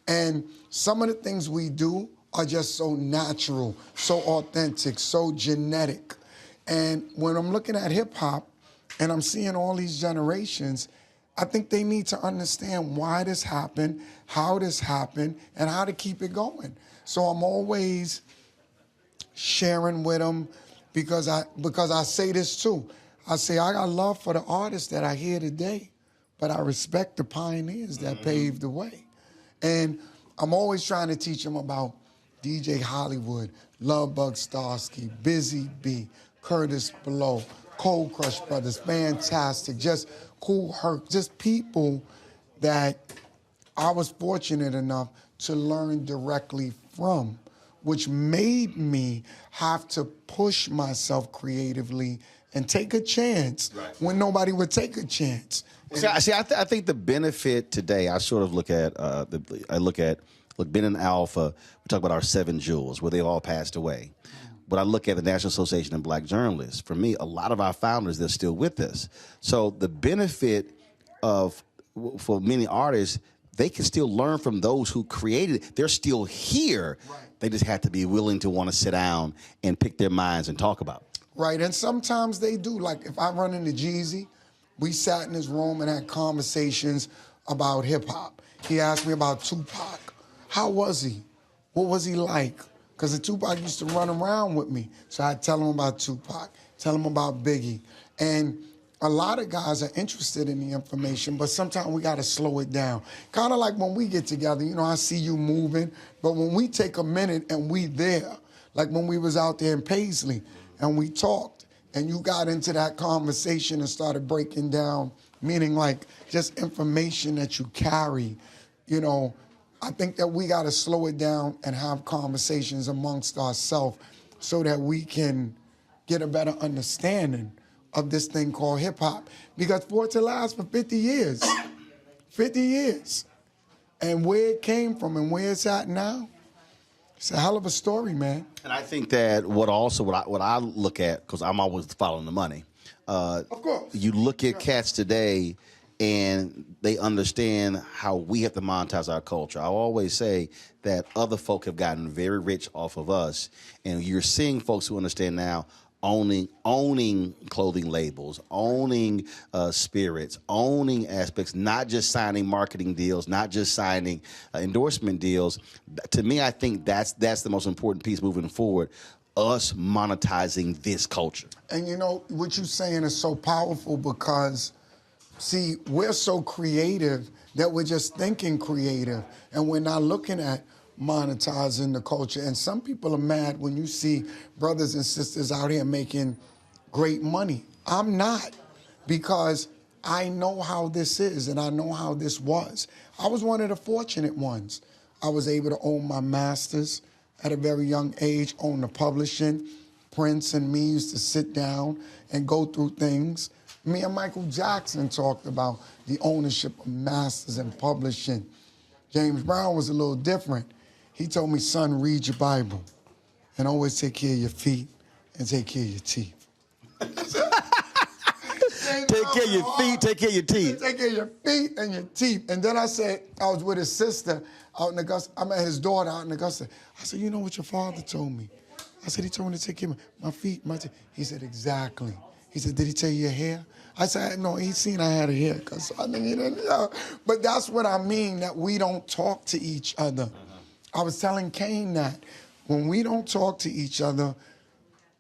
And some of the things we do are just so natural, so authentic, so genetic. And when I'm looking at hip hop and I'm seeing all these generations, I think they need to understand why this happened, how this happened, and how to keep it going. So I'm always sharing with them because I say this too. I say I got love for the artists that I hear today, but I respect the pioneers that paved the way. And I'm always trying to teach them about DJ Hollywood, Love Bug Starsky, Busy B, Curtis Blow, Cold Crush Brothers, fantastic, just Cool Herc, just people that I was fortunate enough to learn directly from, which made me have to push myself creatively and take a chance when nobody would take a chance. I think the benefit today, I sort of look at, Ben and Alpha, we talk about our 7 jewels, where they all passed away. But I look at the National Association of Black Journalists. For me, a lot of our founders, they're still with us. So the benefit for many artists, they can still learn from those who created it. They're still here. Right. They just have to be willing to want to sit down and pick their minds and talk about it. Right, and sometimes they do. Like if I run into Jeezy, we sat in his room and had conversations about hip hop. He asked me about Tupac. How was he? What was he like? Because the Tupac used to run around with me. So I'd tell him about Tupac, tell him about Biggie. And a lot of guys are interested in the information, but sometimes we got to slow it down. Kind of like when we get together, you know, I see you moving, but when we take a minute and we there, like when we was out there in Paisley and we talked and you got into that conversation and started breaking down, meaning like just information that you carry, you know, I think that we got to slow it down and have conversations amongst ourselves so that we can get a better understanding of this thing called hip hop. Because for it to last for 50 years, 50 years, and where it came from and where it's at now, it's a hell of a story, man. And I think that what I look at, because I'm always following the money. Of course. You look at cats today, and they understand how we have to monetize our culture. I always say that other folk have gotten very rich off of us, and you're seeing folks who understand now owning clothing labels, owning spirits, owning aspects, not just signing marketing deals, not just signing endorsement deals. To me, I think that's the most important piece moving forward, us monetizing this culture. And you know, what you're saying is so powerful because, see, we're so creative that we're just thinking creative and we're not looking at monetizing the culture. And some people are mad when you see brothers and sisters out here making great money. I'm not, because I know how this is and I know how this was. I was one of the fortunate ones. I was able to own my masters at a very young age, own the publishing. Prince and me used to sit down and go through things. Me and Michael Jackson talked about the ownership of masters and publishing. James Brown was a little different. He told me, son, read your Bible and always take care of your feet and take care of your teeth. Take care of your feet, take care of your teeth. Take care of your feet and your teeth. And then I said, I was with his sister out in Augusta. I met his daughter out in Augusta. I said, you know what your father told me? I said, he told me to take care of my feet, my teeth. He said, exactly. He said, did he tell you your hair? I said, no, he seen I had a haircut, so I think he didn't know. But that's what I mean, that we don't talk to each other. I was telling Kane that when we don't talk to each other,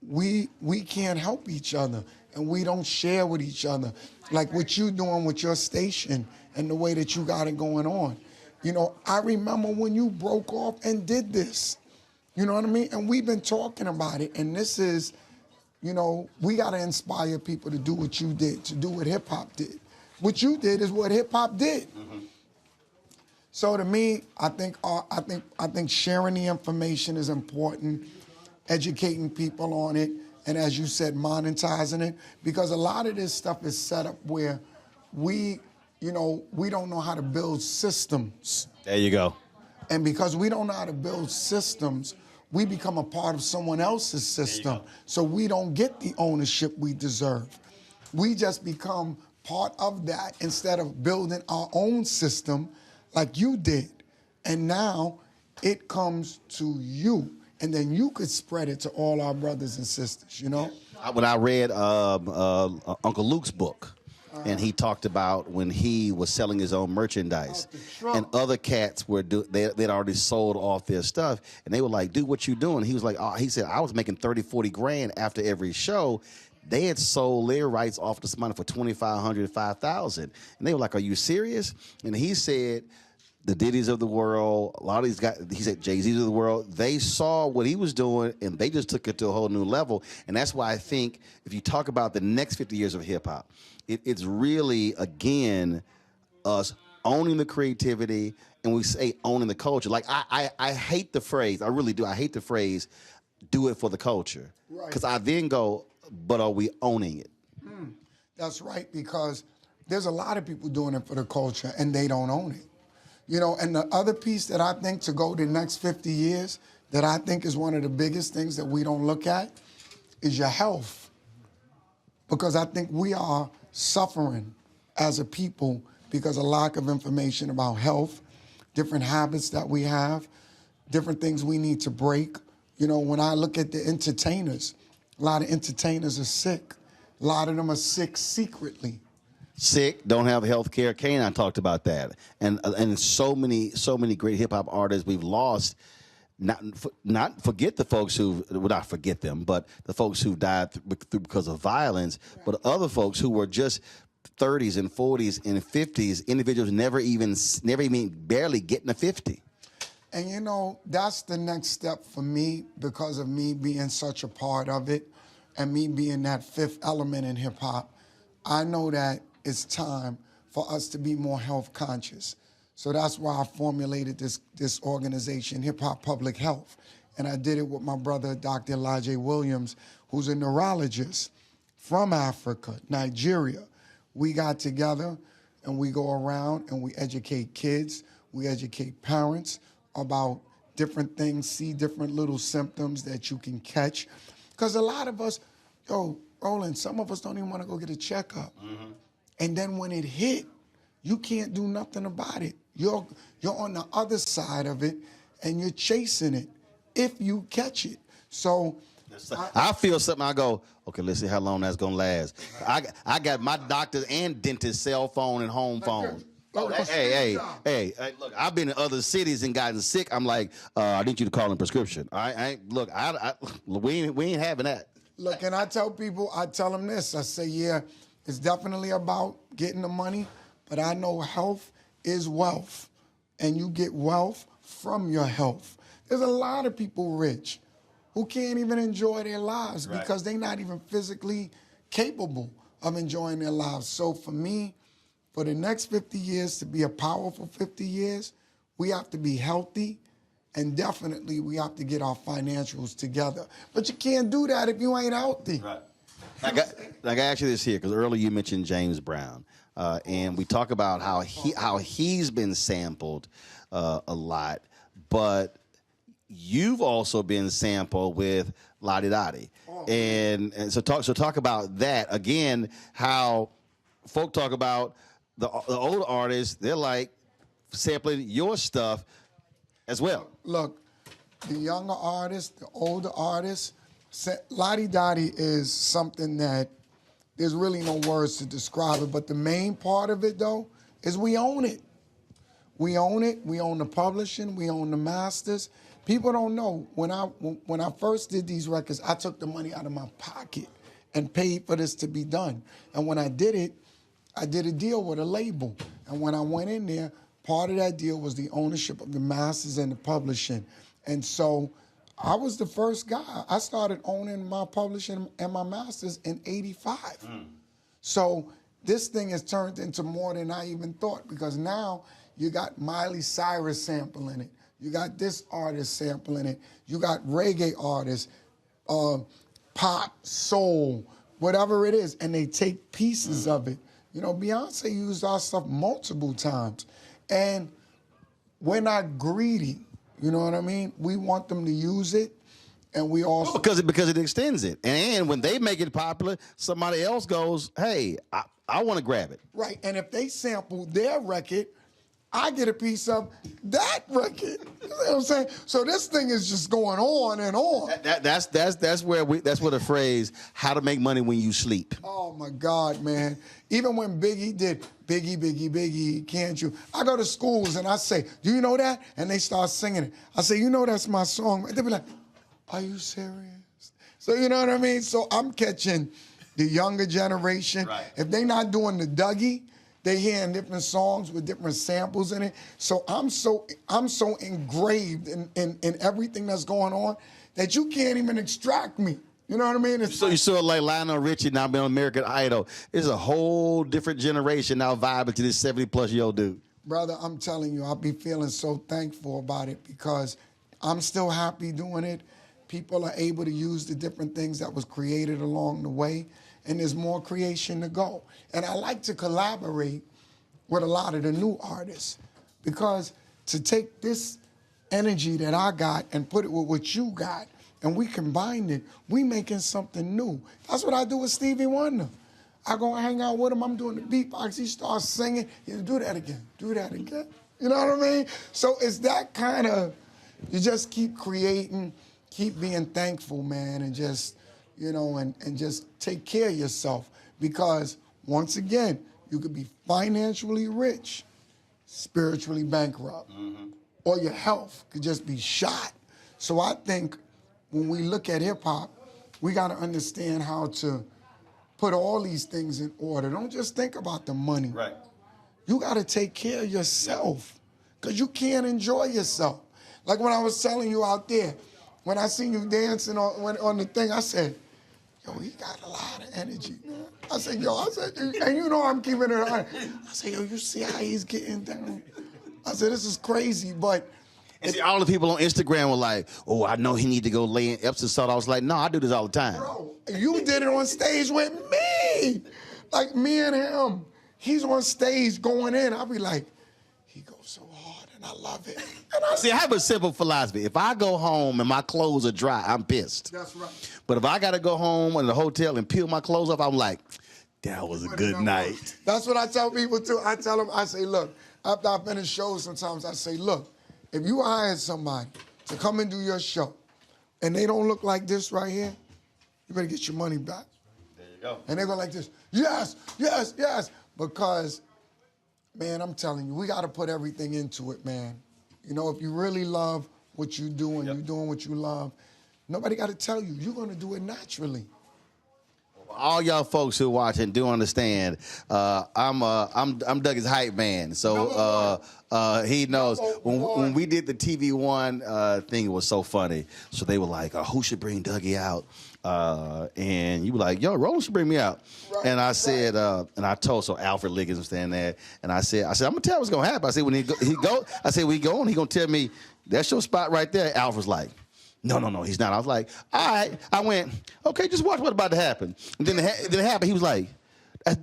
we can't help each other, and we don't share with each other. Like what you doing with your station and the way that you got it going on. You know, I remember when you broke off and did this. You know what I mean? And we've been talking about it, and this is, you know, we got to inspire people to do what you did, to do what hip-hop did. What you did is what hip-hop did. Mm-hmm. So to me, I think sharing the information is important, educating people on it, and as you said, monetizing it, because a lot of this stuff is set up where we don't know how to build systems. There you go. And because we don't know how to build systems, we become a part of someone else's system, so we don't get the ownership we deserve. We just become part of that instead of building our own system like you did. And now it comes to you. and then you could spread it to all our brothers and sisters, you know? When I read Uncle Luke's book, and he talked about when he was selling his own merchandise, and other cats were they'd already sold off their stuff, and they were like, "Dude, what you doing?" He was like, he said, "I was making 30, 40 grand after every show." They had sold their rights off to somebody for $2,500, $5,000, and they were like, "Are you serious?" And he said, the Diddy's of the world, a lot of these guys, he said Jay-Z's of the world, they saw what he was doing and they just took it to a whole new level. And that's why I think if you talk about the next 50 years of hip hop, it's really, again, us owning the creativity, and we say owning the culture. Like, I hate the phrase, I really do. I hate the phrase, do it for the culture. Because I then go, but are we owning it? That's right, because there's a lot of people doing it for the culture and they don't own it. You know, and the other piece that I think to go the next 50 years that I think is one of the biggest things that we don't look at is your health. Because I think we are suffering as a people because of lack of information about health, different habits that we have, different things we need to break. You know, when I look at the entertainers, a lot of entertainers are sick. A lot of them are sick secretly. Sick, don't have health care. Kane, I talked about that, and so many great hip hop artists we've lost. Not forget the folks not forget them, but the folks who died because of violence. But other folks who were just 30s and 40s and 50s, individuals never even barely getting to 50. And you know, that's the next step for me because of me being such a part of it, and me being that fifth element in hip hop. I know that it's time for us to be more health conscious. So that's why I formulated this organization, Hip Hop Public Health. And I did it with my brother, Dr. Elijah Williams, who's a neurologist from Africa, Nigeria. We got together and we go around and we educate kids, we educate parents about different things, see different little symptoms that you can catch. Because a lot of us, Roland, some of us don't even want to go get a checkup. And then when it hit, you can't do nothing about it. You're on the other side of it, and you're chasing it if you catch it. So I feel something. I go, okay, let's see how long that's gonna last. I got my doctor and dentist cell phone and home phone. Hey, look, I've been in other cities and gotten sick. I'm like, I need you to call in prescription. We ain't having that. Look, and I tell people, I tell them this. I say, yeah, it's definitely about getting the money, but I know health is wealth, and you get wealth from your health. There's a lot of people rich who can't even enjoy their lives because they're not even physically capable of enjoying their lives. So for me, for the next 50 years to be a powerful 50 years, we have to be healthy, and definitely we have to get our financials together. But you can't do that if you ain't healthy. Right. I got ask you this here, because earlier you mentioned James Brown, and we talk about how he's been sampled a lot, but you've also been sampled with Lottie Dottie, and so talk about that again. How folk talk about the older artists, they're like sampling your stuff as well. Look, the younger artists, the older artists. Lottie Dottie is something that there's really no words to describe it, but the main part of it, though, is we own it. We own it. We own the publishing. We own the masters. People don't know. When I first did these records, I took the money out of my pocket and paid for this to be done. And when I did it, I did a deal with a label. And when I went in there, part of that deal was the ownership of the masters and the publishing. And so I was the first guy. I started owning my publishing and my masters in '85. So this thing has turned into more than I even thought, because now you got Miley Cyrus sampling it. You got this artist sampling it. You got reggae artists, pop, soul, whatever it is, and they take pieces of it. You know, Beyonce used our stuff multiple times. And we're not greedy. You know what I mean? We want them to use it, and we also because it extends it. And when they make it popular, somebody else goes, "Hey, I want to grab it." Right. And if they sample their record, I get a piece of that record. You know what I'm saying? So this thing is just going on and on. That's where the phrase "how to make money when you sleep." Oh my God, man! Even when Biggie did Biggie, Biggie, Biggie, can't you? I go to schools and I say, "Do you know that?" And they start singing it. I say, "You know that's my song." They be like, "Are you serious?" So you know what I mean? So I'm catching the younger generation. Right. If they not doing the Dougie, they hearing different songs with different samples in it. So I'm so engraved in everything that's going on that you can't even extract me. You know what I mean? So you saw like Lionel Richie now being on American Idol. It's a whole different generation now vibing to this 70-plus-year-old dude. Brother, I'm telling you, I'll be feeling so thankful about it because I'm still happy doing it. People are able to use the different things that was created along the way, and there's more creation to go. And I like to collaborate with a lot of the new artists because to take this energy that I got and put it with what you got, and we combined it, we making something new. That's what I do with Stevie Wonder. I go hang out with him, I'm doing the beatbox, he starts singing, do that again, do that again. You know what I mean? So it's that kind of, you just keep creating, keep being thankful, man, and just, you know, and just take care of yourself. Because, once again, you could be financially rich, spiritually bankrupt, or your health could just be shot. So I think when we look at hip-hop, we got to understand how to put all these things in order. Don't just think about the money. Right. You got to take care of yourself because you can't enjoy yourself. Like when I was telling you out there, when I seen you dancing on the thing, I said, yo, he got a lot of energy, man. I said, and you know I'm keeping it on. I said, yo, you see how he's getting down? I said, this is crazy, but. And see, all the people on Instagram were like, oh, I know he need to go lay in Epsom salt. I was like, no, I do this all the time. Bro, you did it on stage with me. Like me and him. He's on stage going in. I'll be like, he goes so hard and I love it. See, I have a simple philosophy. If I go home and my clothes are dry, I'm pissed. That's right. But if I got to go home in the hotel and peel my clothes off, I'm like, that was a good night. That's what I tell people, too. I tell them, I say, look, after I finish shows sometimes, I say, look, if you hired somebody to come and do your show and they don't look like this right here, you better get your money back. There you go. And they go like this, yes, yes, yes. Because, man, I'm telling you, we got to put everything into it, man. You know, if you really love what you do and you're doing what you love, nobody got to tell you. You're going to do it naturally. All y'all folks who watch and do understand, I'm Doug's hype man. So he knows when we did the TV One thing, it was so funny. So they were like, who should bring Dougie out? And you were like, yo, Roland should bring me out. Right, and I said, and I told, so Alfred Liggins was standing there, and I said, I'm gonna tell you what's gonna happen. I said, when he go, I said, we go, and he gonna tell me that's your spot right there. Alfred was like, no, he's not. I was like, all right. I went, okay, just watch what's about to happen. And then it happened. He was like,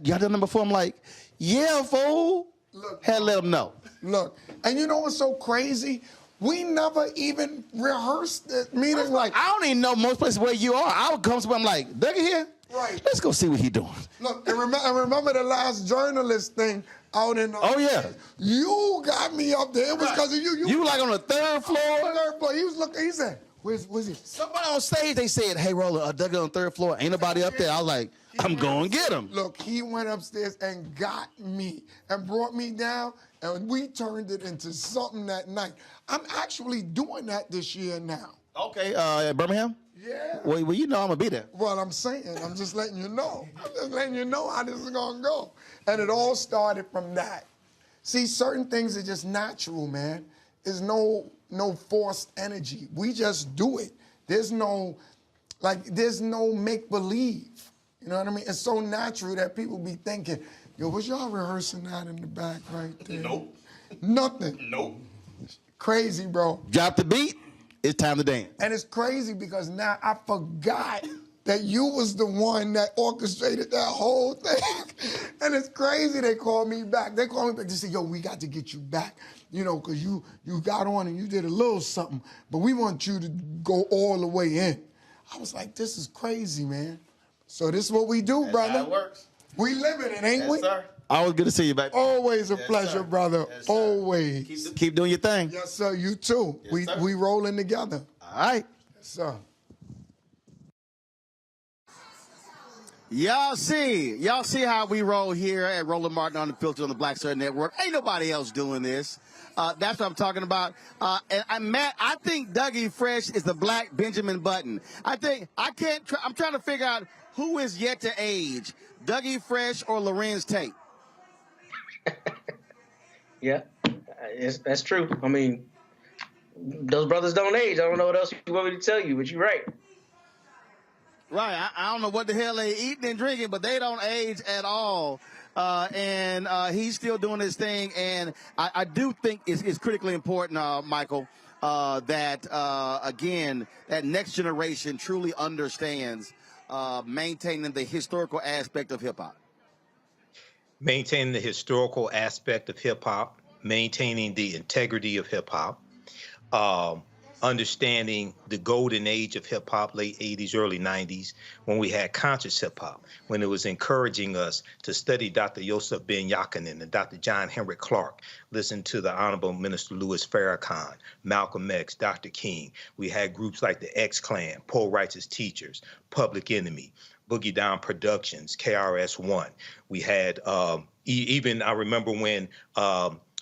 y'all done that before? I'm like, yeah, fool. Look, had to let him know. Look, and you know what's so crazy? We never even rehearsed it. Meaning, like, I don't even know most places where you are. I would come somewhere, I'm like, Dougie here? Right. Let's go see what he doing. Look, and remember the last journalist thing out in the You got me up there. It was because of you. You were like on the third floor? Third floor. He was looking, he said, where's he? Somebody on stage, they said, hey, Roland, Dougie on the third floor. Ain't nobody up there. I was like, I'm going to get him. Look, he went upstairs and got me and brought me down, and we turned it into something that night. I'm actually doing that this year now. Okay, Birmingham? Yeah. Well, you know I'm going to be there. Well, I'm saying, I'm just letting you know. I'm just letting you know how this is going to go. And it all started from that. See, certain things are just natural, man. There's no forced energy. We just do it. There's no make-believe. You know what I mean? It's so natural that people be thinking, yo, was y'all rehearsing that in the back right there? Nope. Nothing. Nope. Crazy, bro. Drop the beat. It's time to dance. And it's crazy because now I forgot that you was the one that orchestrated that whole thing. And it's crazy they called me back. They called me back. They said, yo, we got to get you back, you know, because you got on and you did a little something, but we want you to go all the way in. I was like, this is crazy, man. So this is what we do, brother. That's how it works. We live in it, ain't we? Yes, sir. Always good to see you, baby. Always a pleasure, brother. Yes, always. Keep doing your thing. Yes, sir. You too. Yes, sir. We rolling together. All right. Yes, sir. Y'all see how we roll here at Roland Martin Unfiltered on the Black Star Network. Ain't nobody else doing this. That's what I'm talking about. And Matt, I think Dougie Fresh is the black Benjamin Button. I'm trying to figure out who is yet to age, Dougie Fresh or Lorenz Tate. Yeah, that's true. I mean, those brothers don't age. I don't know what else you want me to tell you, but you're right. Right. I don't know what the hell they eating and drinking, but they don't age at all. And he's still doing his thing. And I do think it's critically important, Michael, that, again, that next generation truly understands maintaining the historical aspect of hip-hop. Maintaining the historical aspect of hip-hop, maintaining the integrity of hip-hop, understanding the golden age of hip-hop, late 80s, early 90s, when we had conscious hip-hop, when it was encouraging us to study Dr. Yosef Ben Yakinen and Dr. John Henrik Clarke, listen to the Honorable Minister Louis Farrakhan, Malcolm X, Dr. King. We had groups like the X-Clan, Poor Righteous Teachers, Public Enemy, Boogie Down Productions, KRS-One. We had even, I remember when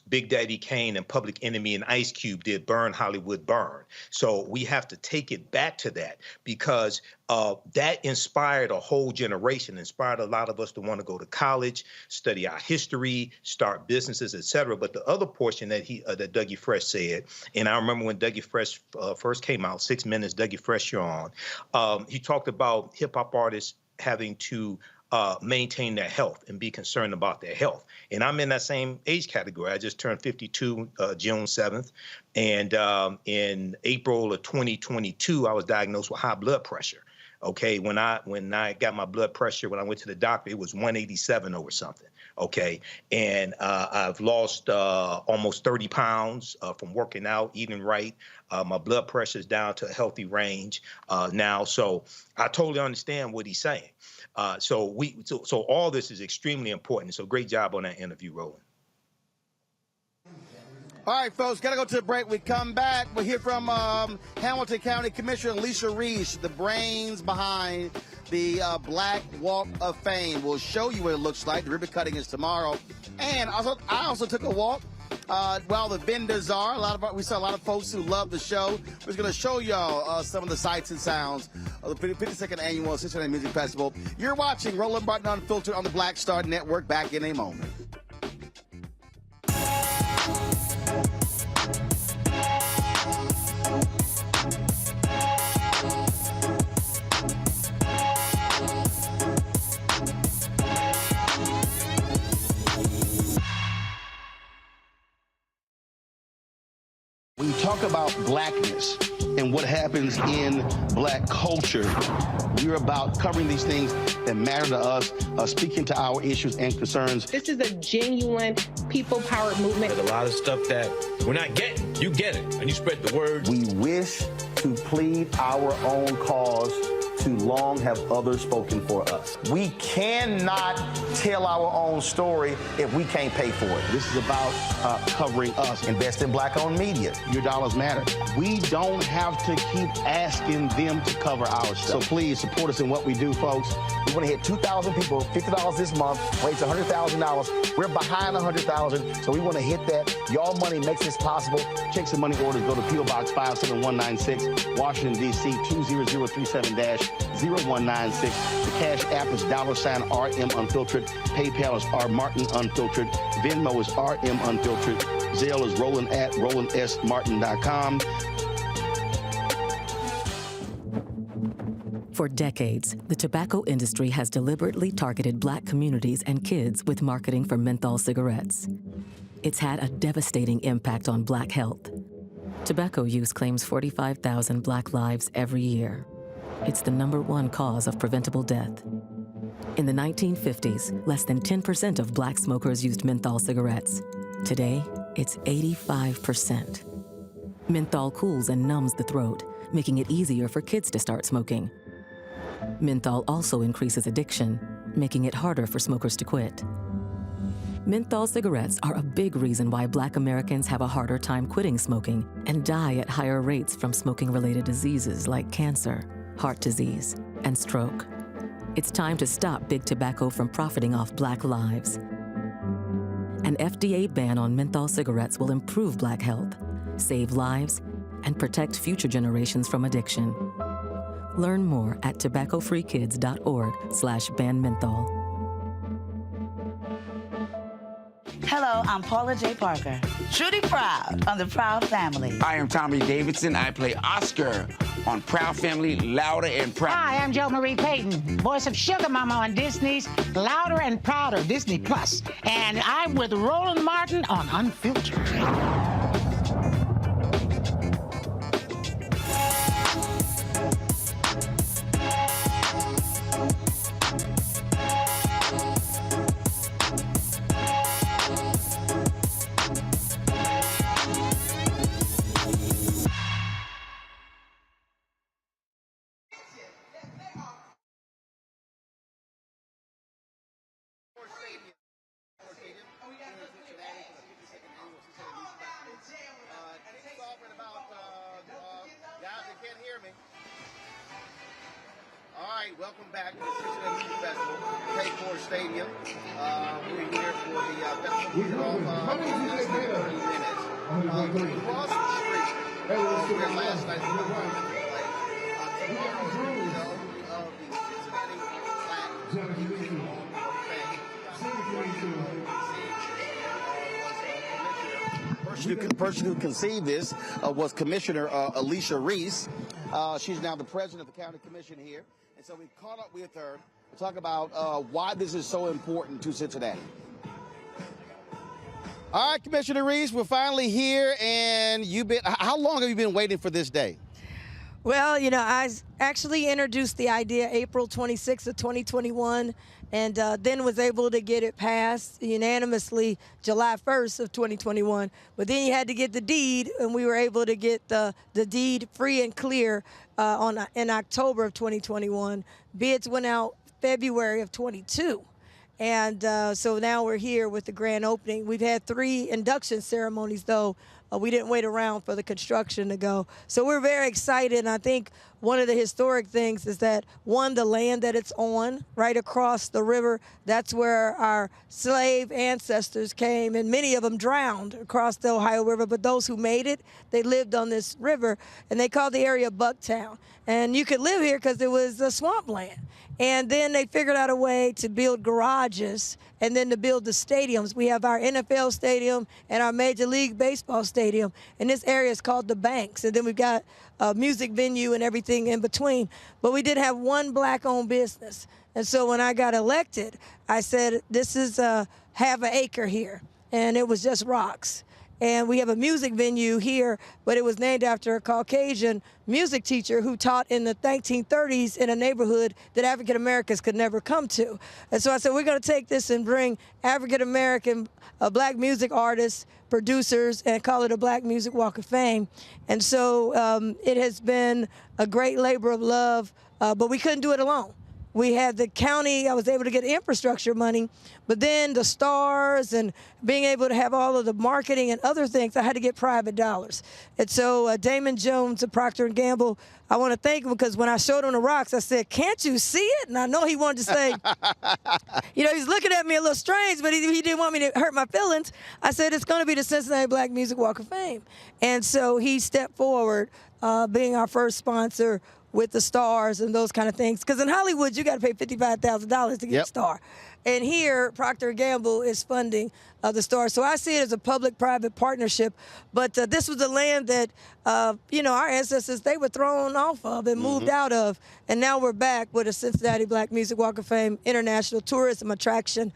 Big Daddy Kane and Public Enemy and Ice Cube did Burn Hollywood Burn. So we have to take it back to that, because that inspired a whole generation, inspired a lot of us to want to go to college, study our history, start businesses, etc. But the other portion that that Dougie Fresh said, and I remember when Dougie Fresh first came out, 6 Minutes, Dougie Fresh, you're on, he talked about hip-hop artists having to maintain their health and be concerned about their health. And I'm in that same age category. I just turned 52 June 7th. And in April of 2022, I was diagnosed with high blood pressure. Okay, when I got my blood pressure, when I went to the doctor, it was 187 over something. Okay, and I've lost almost 30 pounds from working out, eating right. My blood pressure is down to a healthy range now. So I totally understand what he's saying. So all this is extremely important. So great job on that interview, Roland. All right, folks, got to go to the break. We come back. We'll hear from Hamilton County Commissioner Alicia Reese, the brains behind the Black Walk of Fame. We'll show you what it looks like. The ribbon cutting is tomorrow. And I also took a walk while the vendors are. We saw a lot of folks who love the show. We're going to show y'all some of the sights and sounds of the 52nd Annual Cincinnati Music Festival. You're watching Roland Martin Unfiltered on the Black Star Network. Back in a moment. When you talk about blackness and what happens in black culture, we're about covering these things that matter to us, speaking to our issues and concerns. This is a genuine people-powered movement. There's a lot of stuff that we're not getting. You get it, and you spread the word. We wish to plead our own cause. Too long have others spoken for us. We cannot tell our own story if we can't pay for it. This is about covering us. Invest in black-owned media. Your dollars matter. We don't have to keep asking them to cover our stuff. So please support us in what we do, folks. We want to hit 2,000 people, $50 this month, raise $100,000. We're behind $100,000, so we want to hit that. Y'all money makes this possible. Check some money orders. Go to P.O. Box 57196, Washington, D.C. 20037-0196. The Cash App is $RM Unfiltered. PayPal is R Martin Unfiltered. Venmo is RM Unfiltered. Zelle is Roland at RolandSMartin.com. For decades, the tobacco industry has deliberately targeted Black communities and kids with marketing for menthol cigarettes. It's had a devastating impact on Black health. Tobacco use claims 45,000 Black lives every year. It's the #1 cause of preventable death. In the 1950s, less than 10% of Black smokers used menthol cigarettes. Today, it's 85%. Menthol cools and numbs the throat, making it easier for kids to start smoking. Menthol also increases addiction, making it harder for smokers to quit. Menthol cigarettes are a big reason why Black Americans have a harder time quitting smoking and die at higher rates from smoking-related diseases like cancer, heart disease, and stroke. It's time to stop big tobacco from profiting off Black lives. An FDA ban on menthol cigarettes will improve Black health, save lives, and protect future generations from addiction. Learn more at tobaccofreekids.org/ban menthol. Hello, I'm Paula J. Parker. Truly proud on the Proud Family. I am Tommy Davidson. I play Oscar on Proud Family, Louder and Proud. Hi, I'm Jo Marie Payton, voice of Sugar Mama on Disney's Louder and Prouder, Disney Plus. And I'm with Roland Martin on Unfiltered. Welcome back to the Cincinnati Music Festival, Paycor Stadium. We're here for the festival kick off in less than 30 minutes. Across the street, where last night the tomorrow is the Cincinnati Black Music Hall of Fame. The person who conceived this was Commissioner Alicia Reese. She's now the president of the county commission here. And so we caught up with her to talk about why this is so important to Cincinnati. All right, Commissioner Reese, we're finally here, and how long have you been waiting for this day? Well, you know, I actually introduced the idea April 26th of 2021, and then was able to get it passed unanimously July 1st of 2021. But then you had to get the deed, and we were able to get the deed free and clear in October of 2021. Bids went out February of 22. And so now we're here with the grand opening. We've had 3 induction ceremonies, though. We didn't wait around for the construction to go. So we're very excited. And I think one of the historic things is that, one, the land that it's on, right across the river, that's where our slave ancestors came, and many of them drowned across the Ohio River. But those who made it, they lived on this river, and they called the area Bucktown. And you could live here because it was a swampland. And then they figured out a way to build garages and then to build the stadiums. We have our NFL stadium and our Major League Baseball stadium. And this area is called the Banks. And then we've got a music venue and everything in between. But we did have one Black-owned business. And so when I got elected, I said, this is half an acre here. And it was just rocks. And we have a music venue here, but it was named after a Caucasian music teacher who taught in the 1930s in a neighborhood that African Americans could never come to. And so I said, we're going to take this and bring African American Black music artists, producers, and call it a Black Music Walk of Fame. And so it has been a great labor of love, but we couldn't do it alone. We had the county, I was able to get infrastructure money, but then the stars and being able to have all of the marketing and other things, I had to get private dollars. And so Damon Jones of Procter & Gamble, I want to thank him because when I showed him the rocks, I said, can't you see it? And I know he wanted to say, you know, he's looking at me a little strange, but he didn't want me to hurt my feelings. I said, it's going to be the Cincinnati Black Music Walk of Fame. And so he stepped forward, being our first sponsor, with the stars and those kind of things. Because in Hollywood, you got to pay $55,000 to get a star. And here, Procter & Gamble is funding the stars. So I see it as a public-private partnership. But this was the land that, you know, our ancestors, they were thrown off of and moved out of. And now we're back with a Cincinnati Black Music Walk of Fame international tourism attraction.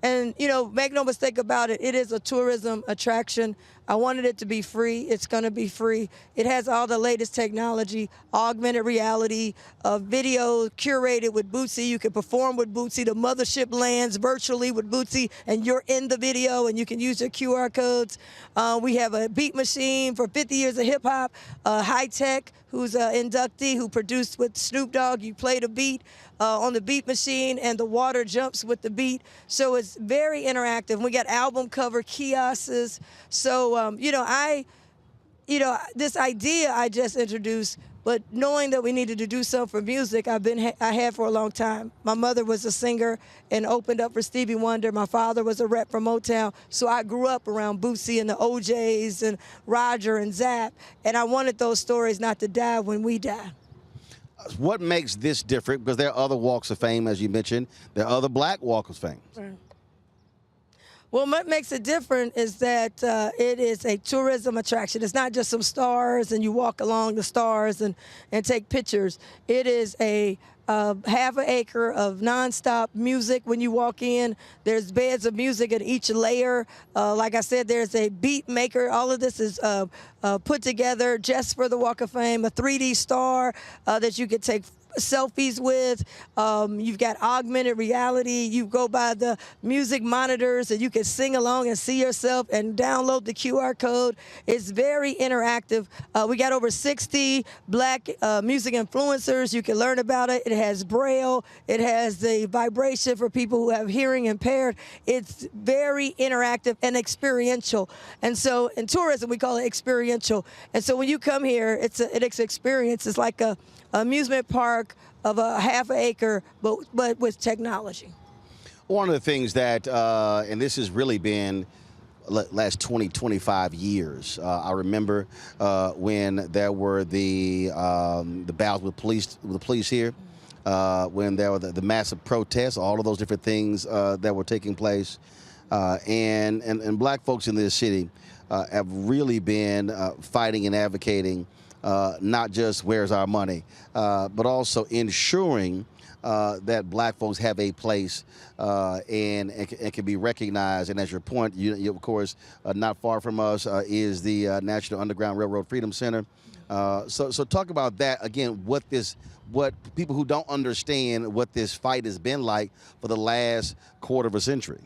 And, you know, make no mistake about it, it is a tourism attraction. I wanted it to be free. It's going to be free. It has all the latest technology, augmented reality, video curated with Bootsy. You can perform with Bootsy. The mothership lands virtually with Bootsy, and you're in the video, and you can use your QR codes. We have a beat machine for 50 years of hip-hop, High Tech, who's an inductee who produced with Snoop Dogg. You play the beat on the beat machine, and the water jumps with the beat. So it's very interactive. We got album cover kiosks. So, this idea I just introduced, but knowing that we needed to do something for music, I had for a long time. My mother was a singer and opened up for Stevie Wonder. My father was a rep for Motown. So I grew up around Bootsy and the OJs and Roger and Zapp, and I wanted those stories not to die when we die. What makes this different? Because there are other walks of fame, as you mentioned. There are other black walks of fame. Right. Well, what makes it different is that it is a tourism attraction. It's not just some stars and you walk along the stars and take pictures. It is a half an acre of nonstop music when you walk in. There's beds of music at each layer. Like I said, there's a beat maker. All of this is put together just for the Walk of Fame, a 3D star that you could take selfies with. You've got augmented reality. You go by the music monitors and you can sing along and see yourself and download the QR code. It's very interactive. We got over 60 black music influencers. You can learn about it. It has Braille. It has the vibration for people who have hearing impaired. It's very interactive and experiential. And so in tourism, we call it experiential. And so when you come here, it's an experience. It's like a amusement park of a half an acre, but with technology. One of the things that, and this has really been last 20, 25 years. I remember when there were the battles with the police here, when there were the massive protests, all of those different things that were taking place, and black folks in this city have really been fighting and advocating. Not just where's our money, but also ensuring that black folks have a place and can be recognized. And as your point, you of course, not far from us is the National Underground Railroad Freedom Center. So talk about that again. What people who don't understand what this fight has been like for the last quarter of a century.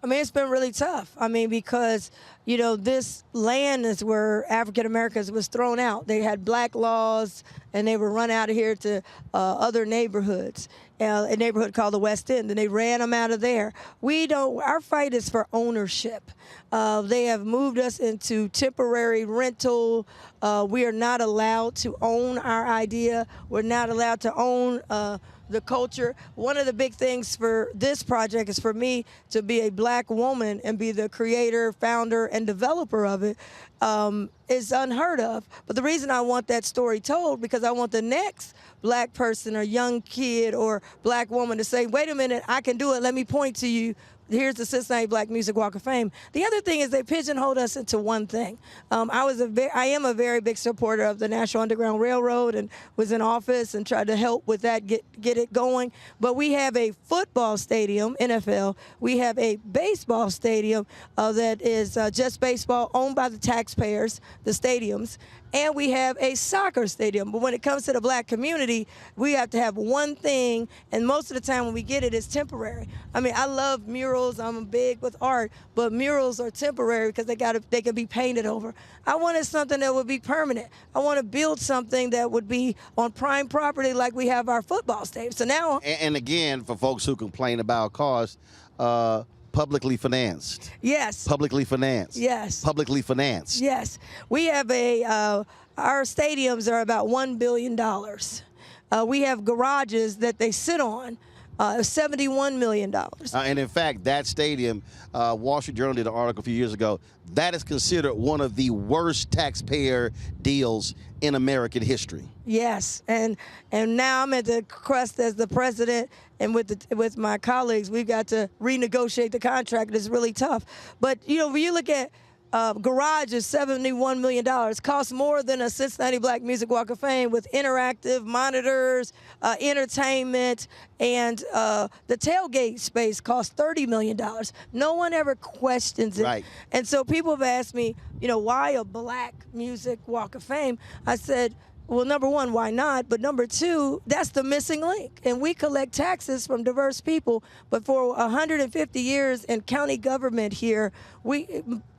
I mean, it's been really tough. I mean, because, this land is where African Americans was thrown out. They had black laws, and they were run out of here to other neighborhoods, a neighborhood called the West End, and they ran them out of there. Our fight is for ownership. They have moved us into temporary rental. We are not allowed to own our idea. We're not allowed to own the culture. One of the big things for this project is for me to be a black woman and be the creator, founder, and developer of it is unheard of. But the reason I want that story told, because I want the next black person or young kid or black woman to say, wait a minute, I can do it. Let me point to you. Here's the Cincinnati Black Music Walk of Fame. The other thing is they pigeonholed us into one thing. I am a very big supporter of the National Underground Railroad and was in office and tried to help with that, get it going. But we have a football stadium, NFL. We have a baseball stadium that is just baseball, owned by the taxpayers, the stadiums. And we have a soccer stadium. But when it comes to the black community, we have to have one thing, and most of the time when we get it, it's temporary. I mean, I love murals. I'm big with art, but murals are temporary because they can be painted over. I wanted something that would be permanent. I want to build something that would be on prime property like we have our football stadium. So now... And again, for folks who complain about cost, publicly financed. Yes. Publicly financed. Yes. Publicly financed. Yes. We have our stadiums are about $1 billion. We have garages that they sit on, $71 million. And in fact, that stadium, Wall Street Journal did an article a few years ago, that is considered one of the worst taxpayer deals in American history. Yes, and now I'm at the crest as the president, and with my colleagues, we've got to renegotiate the contract. It's really tough. But, when you look at garage is $71 million. Costs more than a Cincinnati Black Music Walk of Fame with interactive monitors, entertainment, and the tailgate space costs $30 million. No one ever questions it. Right. And so people have asked me, why a Black Music Walk of Fame? I said, well, number one, why not? But number two, that's the missing link. And we collect taxes from diverse people. But for 150 years in county government here,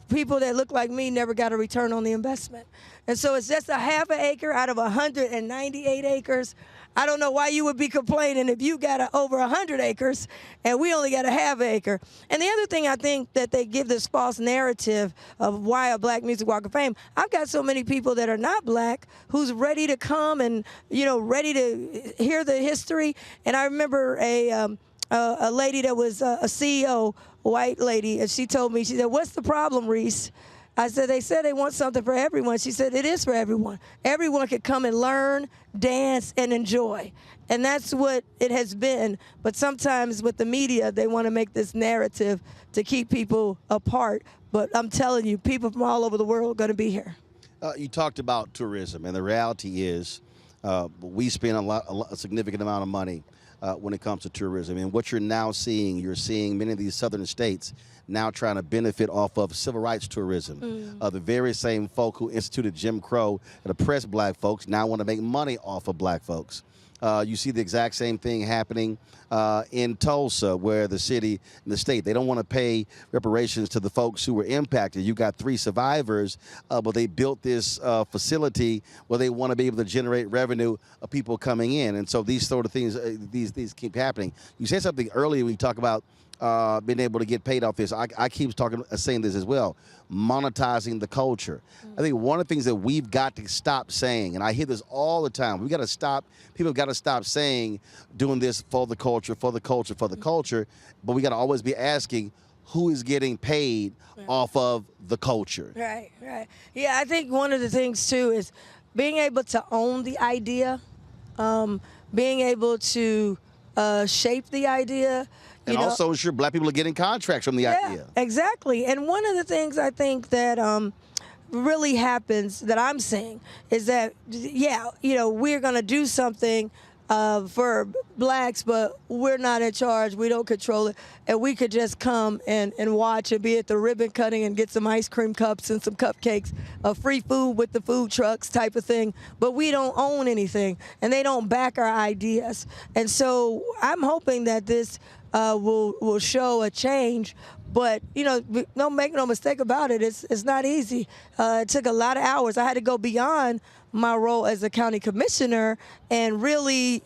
people that look like me never got a return on the investment. And so it's just a half an acre out of 198 acres. I don't know why you would be complaining if you got over 100 acres and we only got a half acre. And the other thing I think that they give this false narrative of why a Black Music Walk of Fame, I've got so many people that are not Black who's ready to come and, ready to hear the history. And I remember a lady that was a CEO, white lady, and she told me, she said, what's the problem, Reese? I said, they said they want something for everyone. She said, it is for everyone. Everyone could come and learn, dance, and enjoy. And that's what it has been. But sometimes with the media, they want to make this narrative to keep people apart. But I'm telling you, people from all over the world are going to be here. You talked about tourism, and the reality is we spend a significant amount of money when it comes to tourism. And what you're now seeing, you're seeing many of these southern states now trying to benefit off of civil rights tourism. The very same folk who instituted Jim Crow and oppressed Black folks now want to make money off of Black folks. You see the exact same thing happening in Tulsa, where the city and the state, they don't want to pay reparations to the folks who were impacted. You got 3 survivors, but they built this facility where they want to be able to generate revenue of people coming in. And so these sort of things, these keep happening. You said something earlier when you talk about being able to get paid off this. I keep saying this as well, monetizing the culture. I think one of the things that we've got to stop saying, and I hear this all the time, people have got to stop saying, doing this for the culture, for the culture, for the culture, but we got to always be asking, who is getting paid off of the culture? Right. Yeah, I think one of the things, too, is being able to own the idea, being able to shape the idea. And also ensure Black people are getting contracts from the idea. Exactly. And one of the things I think that really happens that I'm seeing is that, we're going to do something for Blacks, but we're not in charge. We don't control it. And we could just come and watch and be at the ribbon cutting and get some ice cream cups and some cupcakes, free food with the food trucks type of thing. But we don't own anything, and they don't back our ideas. And so I'm hoping that this will show a change. But, don't make no mistake about it. It's not easy. It took a lot of hours. I had to go beyond my role as a county commissioner and really,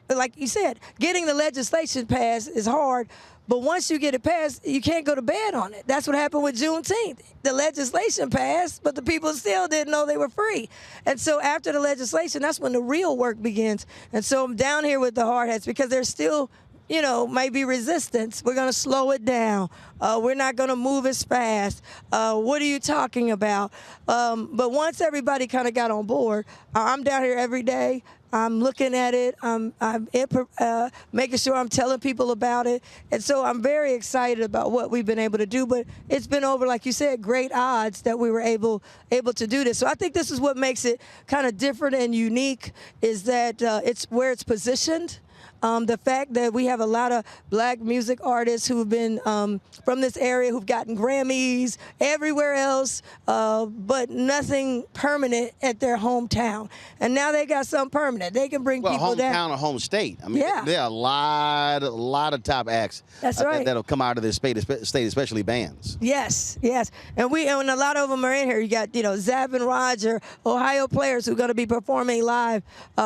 like you said, getting the legislation passed is hard. But once you get it passed, you can't go to bed on it. That's what happened with Juneteenth. The legislation passed, but the people still didn't know they were free. And so after the legislation, that's when the real work begins. And so I'm down here with the hard hats because there's still might be resistance. We're going to slow it down. We're not going to move as fast. What are you talking about? But once everybody kind of got on board, I'm down here every day. I'm looking at it. I'm making sure I'm telling people about it. And so I'm very excited about what we've been able to do. But it's been over, like you said, great odds that we were able to do this. So I think this is what makes it kind of different and unique is that it's where it's positioned. The fact that we have a lot of Black music artists who've been from this area who've gotten Grammys everywhere else, but nothing permanent at their hometown. And now they got something permanent. They can bring people down. Hometown or home state. I mean, there are a lot of top acts that'll come out of this state, especially bands. Yes. And a lot of them are in here. You got, Zapp and Roger, Ohio players who are going to be performing live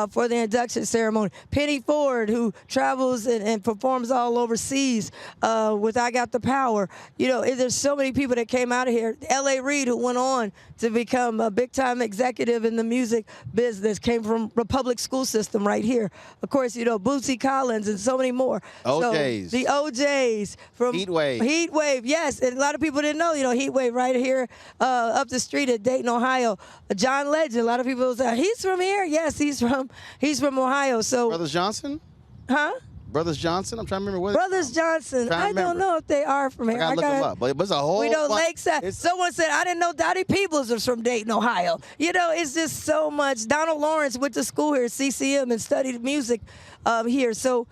for the induction ceremony. Penny Ford, who travels and performs all overseas with I Got the Power. There's so many people that came out of here. L.A. Reid, who went on to become a big-time executive in the music business, came from the public school system right here. Of course, Bootsy Collins and so many more. OJs. So the OJs from Heatwave, yes. And a lot of people didn't know, Heatwave right here up the street at Dayton, Ohio. John Legend, a lot of people say, he's from here? Yes, he's from Ohio. So Brothers Johnson? Huh? Brothers Johnson? I'm trying to remember what. Brothers Johnson. I don't know if they are from here. I gotta look them up. But it's a whole. We know Lakeside. Someone said, I didn't know Dottie Peebles was from Dayton, Ohio. You know, it's just so much. Donald Lawrence went to school here at CCM and studied music here. So,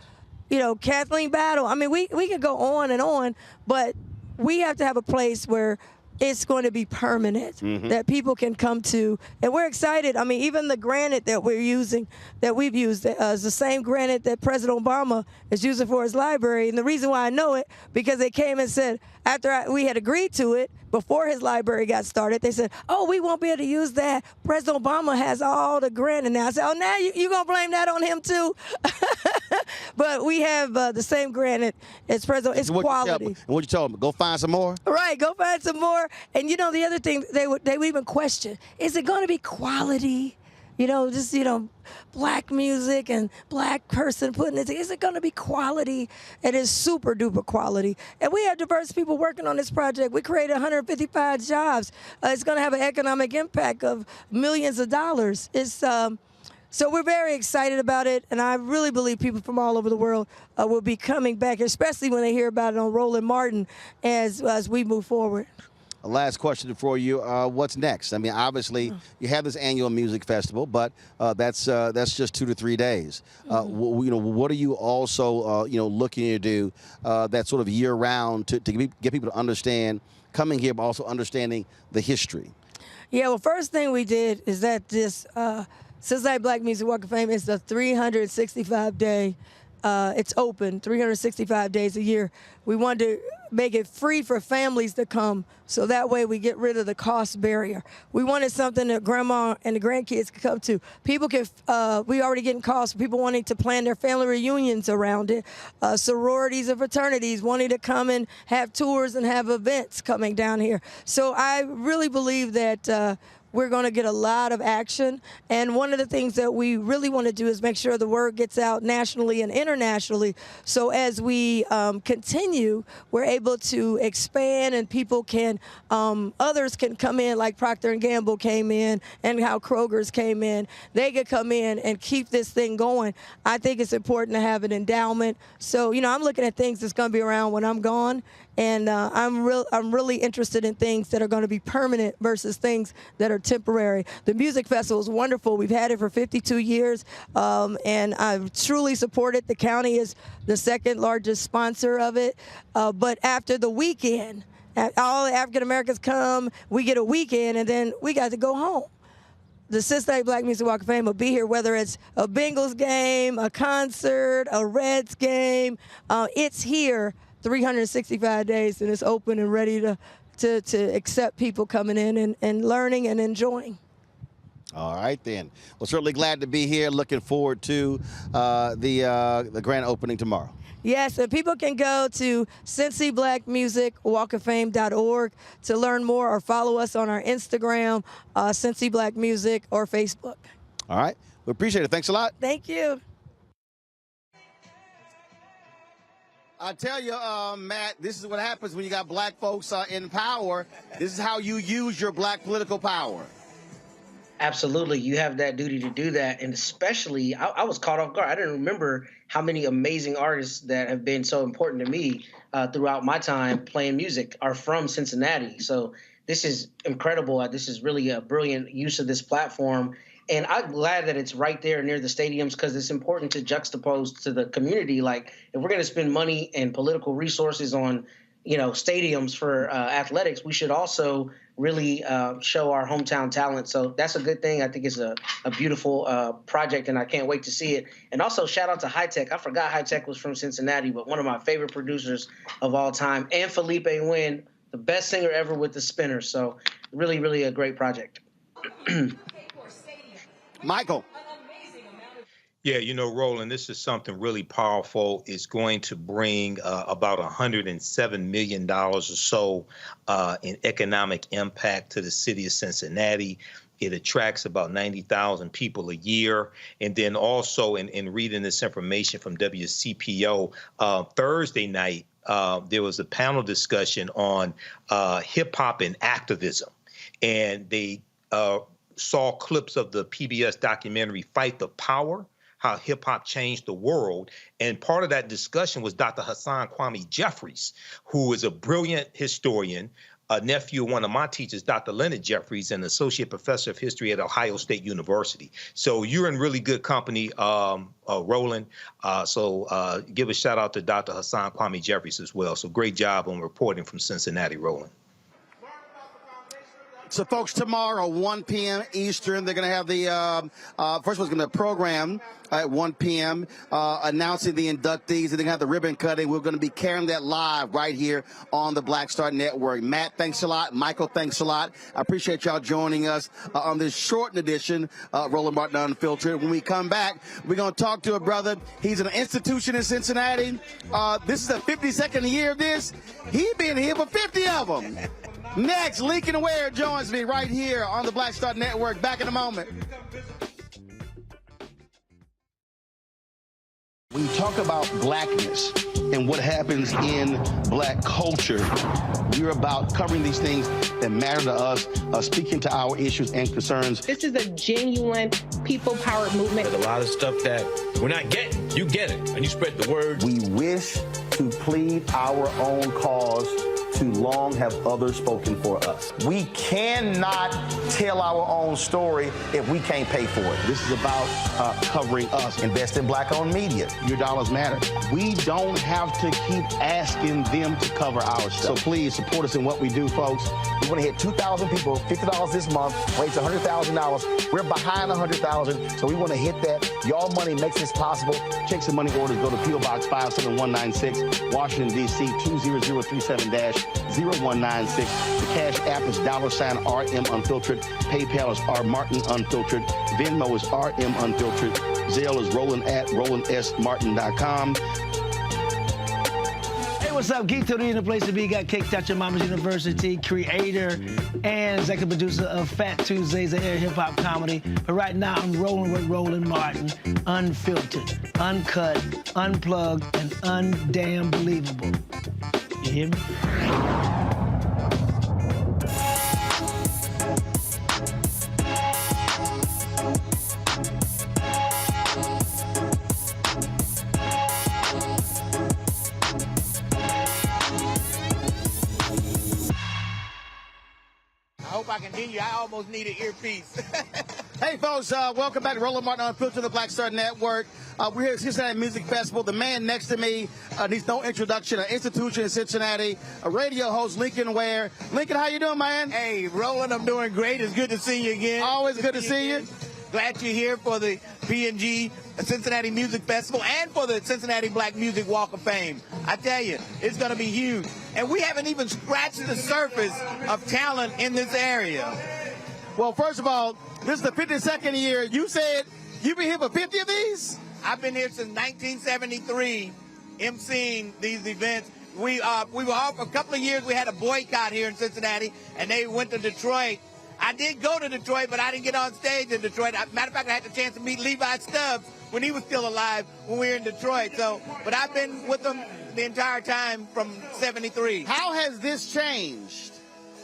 you know, Kathleen Battle. I mean, we could go on, but we have to have a place where it's going to be permanent, that people can come to. And we're excited. I mean, even the granite that we've used, is the same granite that President Obama is using for his library. And the reason why I know it, because they came and said, after we had agreed to it, before his library got started, they said, oh, we won't be able to use that. President Obama has all the granite now. I said, oh, now you're going to blame that on him too? But we have the same granite as President. It's quality. And what you told them? Go find some more? Right, go find some more. And, you know, the other thing, they would even question, is it going to be quality? You know, just, you know, black music and black person putting it. Is it going to be quality? It is super duper quality. And we have diverse people working on this project. We created 155 jobs. It's going to have an economic impact of millions of dollars. So we're very excited about it, and I really believe people from all over the world will be coming back, especially when they hear about it on Roland Martin as we move forward. A last question for you. What's next? I mean, obviously, you have this annual music festival, but that's just 2 to 3 days. You know, what are you also, you know, looking to do that sort of year-round to get people to understand coming here, but also understanding the history? Yeah, well, first thing we did is that this Cincinnati Black Music Walk of Fame is the 365-day. It's open 365 days a year. We wanted to make it free for families to come, so that way we get rid of the cost barrier. We wanted something that grandma and the grandkids could come to. People can, we already getting calls for people wanting to plan their family reunions around it. Sororities and fraternities wanting to come and have tours and have events coming down here. So I really believe that we're going to get a lot of action. And one of the things that we really want to do is make sure the word gets out nationally and internationally. So as we continue, we're able to expand and people can, others can come in, like Procter & Gamble came in and how Kroger's came in. They could come in and keep this thing going. I think it's important to have an endowment. So, you know, I'm looking at things that's going to be around when I'm gone. And I'm really interested in things that are going to be permanent versus things that are temporary. The music festival is wonderful. We've had it for 52 years, and I've truly supported. The county is the second largest sponsor of it. But after the weekend, all the African Americans come, we get a weekend, and then we got to go home. The Cincinnati Black Music Walk of Fame will be here, whether it's a Bengals game, a concert, a Reds game. It's here 365 days, and it's open and ready to accept people coming in and learning and enjoying. All right, then. Well, certainly glad to be here. Looking forward to the grand opening tomorrow. Yes, and people can go to CincyBlackMusicWalkOfFame.org to learn more or follow us on our Instagram, Cincy Black Music, or Facebook. All right. We appreciate it. Thanks a lot. Thank you. I tell you, Matt, this is what happens when you got black folks in power. This is how you use your black political power. Absolutely. You have that duty to do that. And especially, I was caught off guard. I didn't remember how many amazing artists that have been so important to me throughout my time playing music are from Cincinnati. So this is incredible. This is really a brilliant use of this platform. And I'm glad that it's right there near the stadiums because it's important to juxtapose to the community. Like, if we're going to spend money and political resources on, you know, stadiums for athletics, we should also really show our hometown talent. So that's a good thing. I think it's a beautiful project, and I can't wait to see it. And also, shout out to High Tech. I forgot High Tech was from Cincinnati, but one of my favorite producers of all time. And Felipe Nguyen, the best singer ever with the Spinners. So really, really a great project. Michael. Yeah, you know, Roland, this is something really powerful. It's going to bring about $107 million or so in economic impact to the city of Cincinnati. It attracts about 90,000 people a year. And then also in reading this information from WCPO, Thursday night, there was a panel discussion on hip hop and activism. And they saw clips of the PBS documentary Fight the Power, how hip hop changed the world. And part of that discussion was Dr. Hassan Kwame Jeffries, who is a brilliant historian, a nephew of one of my teachers, Dr. Leonard Jeffries, an associate professor of history at Ohio State University. So you're in really good company, Roland. So give a shout out to Dr. Hassan Kwame Jeffries as well. So great job on reporting from Cincinnati, Roland. So, folks, tomorrow, 1 p.m. Eastern, they're going to have the first one's going to program at 1 p.m. Announcing the inductees, and they're going to have the ribbon cutting. We're going to be carrying that live right here on the Black Star Network. Matt, thanks a lot. Michael, thanks a lot. I appreciate y'all joining us on this shortened edition, Roland Martin Unfiltered. When we come back, we're going to talk to a brother. He's an institution in Cincinnati. This is the 52nd year of this. He's been here for 50 of them. Next, Lincoln Ware joins me right here on the Black Star Network. Back in a moment. When you talk about blackness and what happens in black culture, we're about covering these things that matter to us, speaking to our issues and concerns. This is a genuine people-powered movement. There's a lot of stuff that we're not getting. You get it, and you spread the word. We wish to plead our own cause. Too long have others spoken for us. We cannot tell our own story if we can't pay for it. This is about covering us. Invest in black-owned media. Your dollars matter. We don't have to keep asking them to cover our stuff. So please support us in what we do, folks. We want to hit 2,000 people, $50 this month, raise $100,000. We're behind 100,000, so we want to hit that. Y'all money makes this possible. Check some money orders. Go to P.O. Box 57196, Washington, D.C. 20037-0196. The Cash App is $RM Unfiltered. PayPal is R Martin Unfiltered. Venmo is RM Unfiltered. Zelle is Roland at RolandSMartin.com. Hey, what's up? Geek Tony in the place to be. Got kicked out your mama's university, creator and executive producer of Fat Tuesdays, an air hip-hop comedy. But right now, I'm rolling with Roland Martin, unfiltered, uncut, unplugged, and undamn believable. You hear me? I hope I can hear you. I almost need an earpiece. Hey, folks, welcome back to Roland Martin Unfiltered, the Black Star Network. We're here at Cincinnati Music Festival. The man next to me needs no introduction, an institution in Cincinnati, a radio host, Lincoln Ware. Lincoln, how you doing, man? Hey, Roland, I'm doing great. It's good to see you again. Always good to see you. Glad you're here for the P&G Cincinnati Music Festival and for the Cincinnati Black Music Walk of Fame. I tell you, it's going to be huge. And we haven't even scratched the surface of talent in this area. Well, first of all, this is the 52nd year. You said you've been here for 50 of these? I've been here since 1973, emceeing these events. We were off for a couple of years. We had a boycott here in Cincinnati, and they went to Detroit. I did go to Detroit, but I didn't get on stage in Detroit. Matter of fact, I had the chance to meet Levi Stubbs when he was still alive when we were in Detroit. But I've been with them the entire time from 73. How has this changed?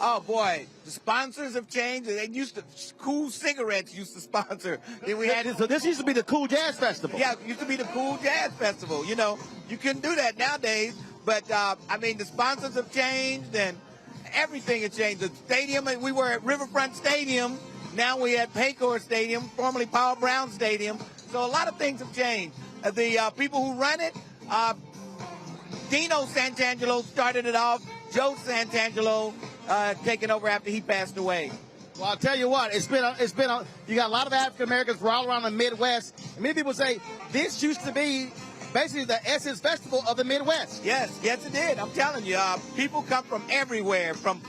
Oh, boy. The sponsors have changed. They used to, Cool Cigarettes used to sponsor. So this used to be the Cool Jazz Festival. Yeah, it used to be the Cool Jazz Festival. You know, you couldn't do that nowadays. But, I mean, the sponsors have changed and everything has changed. The stadium, we were at Riverfront Stadium. Now we're at Paycor Stadium, formerly Paul Brown Stadium. So a lot of things have changed. The people who run it, Dino Santangelo started it off. Joe Santangelo taking over after he passed away. Well, I'll tell you what, you got a lot of African Americans all around the Midwest. And many people say this used to be basically the Essence Festival of the Midwest. Yes, it did. I'm telling you, people come from everywhere, from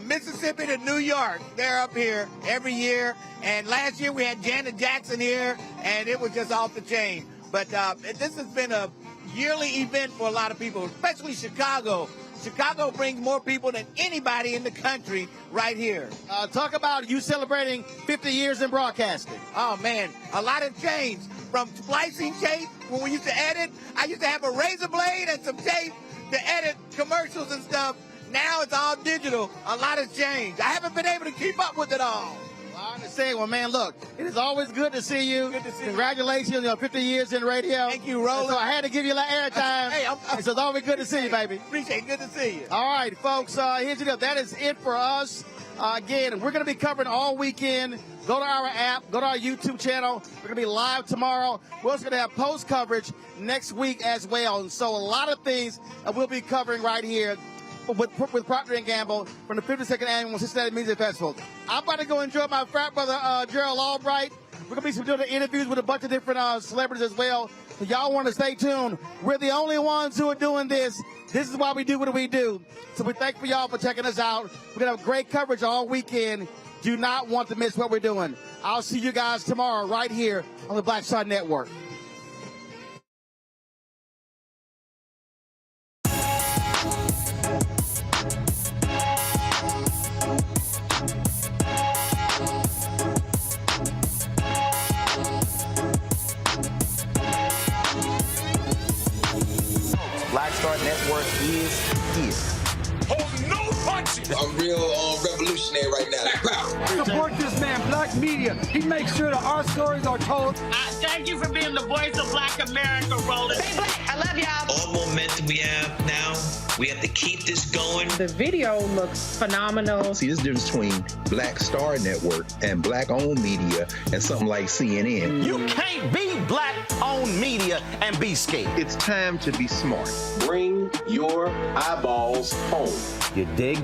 Mississippi to New York. They're up here every year. And last year we had Janet Jackson here, and it was just off the chain. But this has been a yearly event for a lot of people, especially Chicago. Chicago brings more people than anybody in the country right here. Talk about you celebrating 50 years in broadcasting. Oh, man, a lot has changed. From splicing tape, when we used to edit, I used to have a razor blade and some tape to edit commercials and stuff. Now it's all digital. A lot has changed. I haven't been able to keep up with it all. All I understand. Well, man, look, it is always good to see you. Good to see you. Congratulations on 50 years in radio. Thank you, Roland. So I had to give you a little airtime. Hey, so it's always good to see you, baby. Appreciate it. Good to see you. All right, folks, here's the deal. That is it for us. Again, we're going to be covering all weekend. Go to our app. Go to our YouTube channel. We're going to be live tomorrow. We're also going to have post coverage next week as well. And so a lot of things we'll be covering right here with Procter & Gamble from the 52nd Annual Cincinnati Music Festival. I'm about to go enjoy my frat brother, Gerald Albright. We're going to be doing interviews with a bunch of different celebrities as well. So y'all want to stay tuned. We're the only ones who are doing this. This is why we do what we do. So we thank for y'all for checking us out. We're going to have great coverage all weekend. Do not want to miss what we're doing. I'll see you guys tomorrow right here on the Black Star Network. Black Star Network is here. Oh, no punches! I'm real revolutionary right now. Support this man, Black Media. He makes sure that our stories are told. Thank you for being the voice of Black America, Roland. Stay black. I love y'all. All momentum we have now, we have to keep this going. The video looks phenomenal. See, this difference between Black Star Network and Black-owned media and something like CNN. You can't be Black-owned media and be scared. It's time to be smart. Bring your eyeballs home. You dig?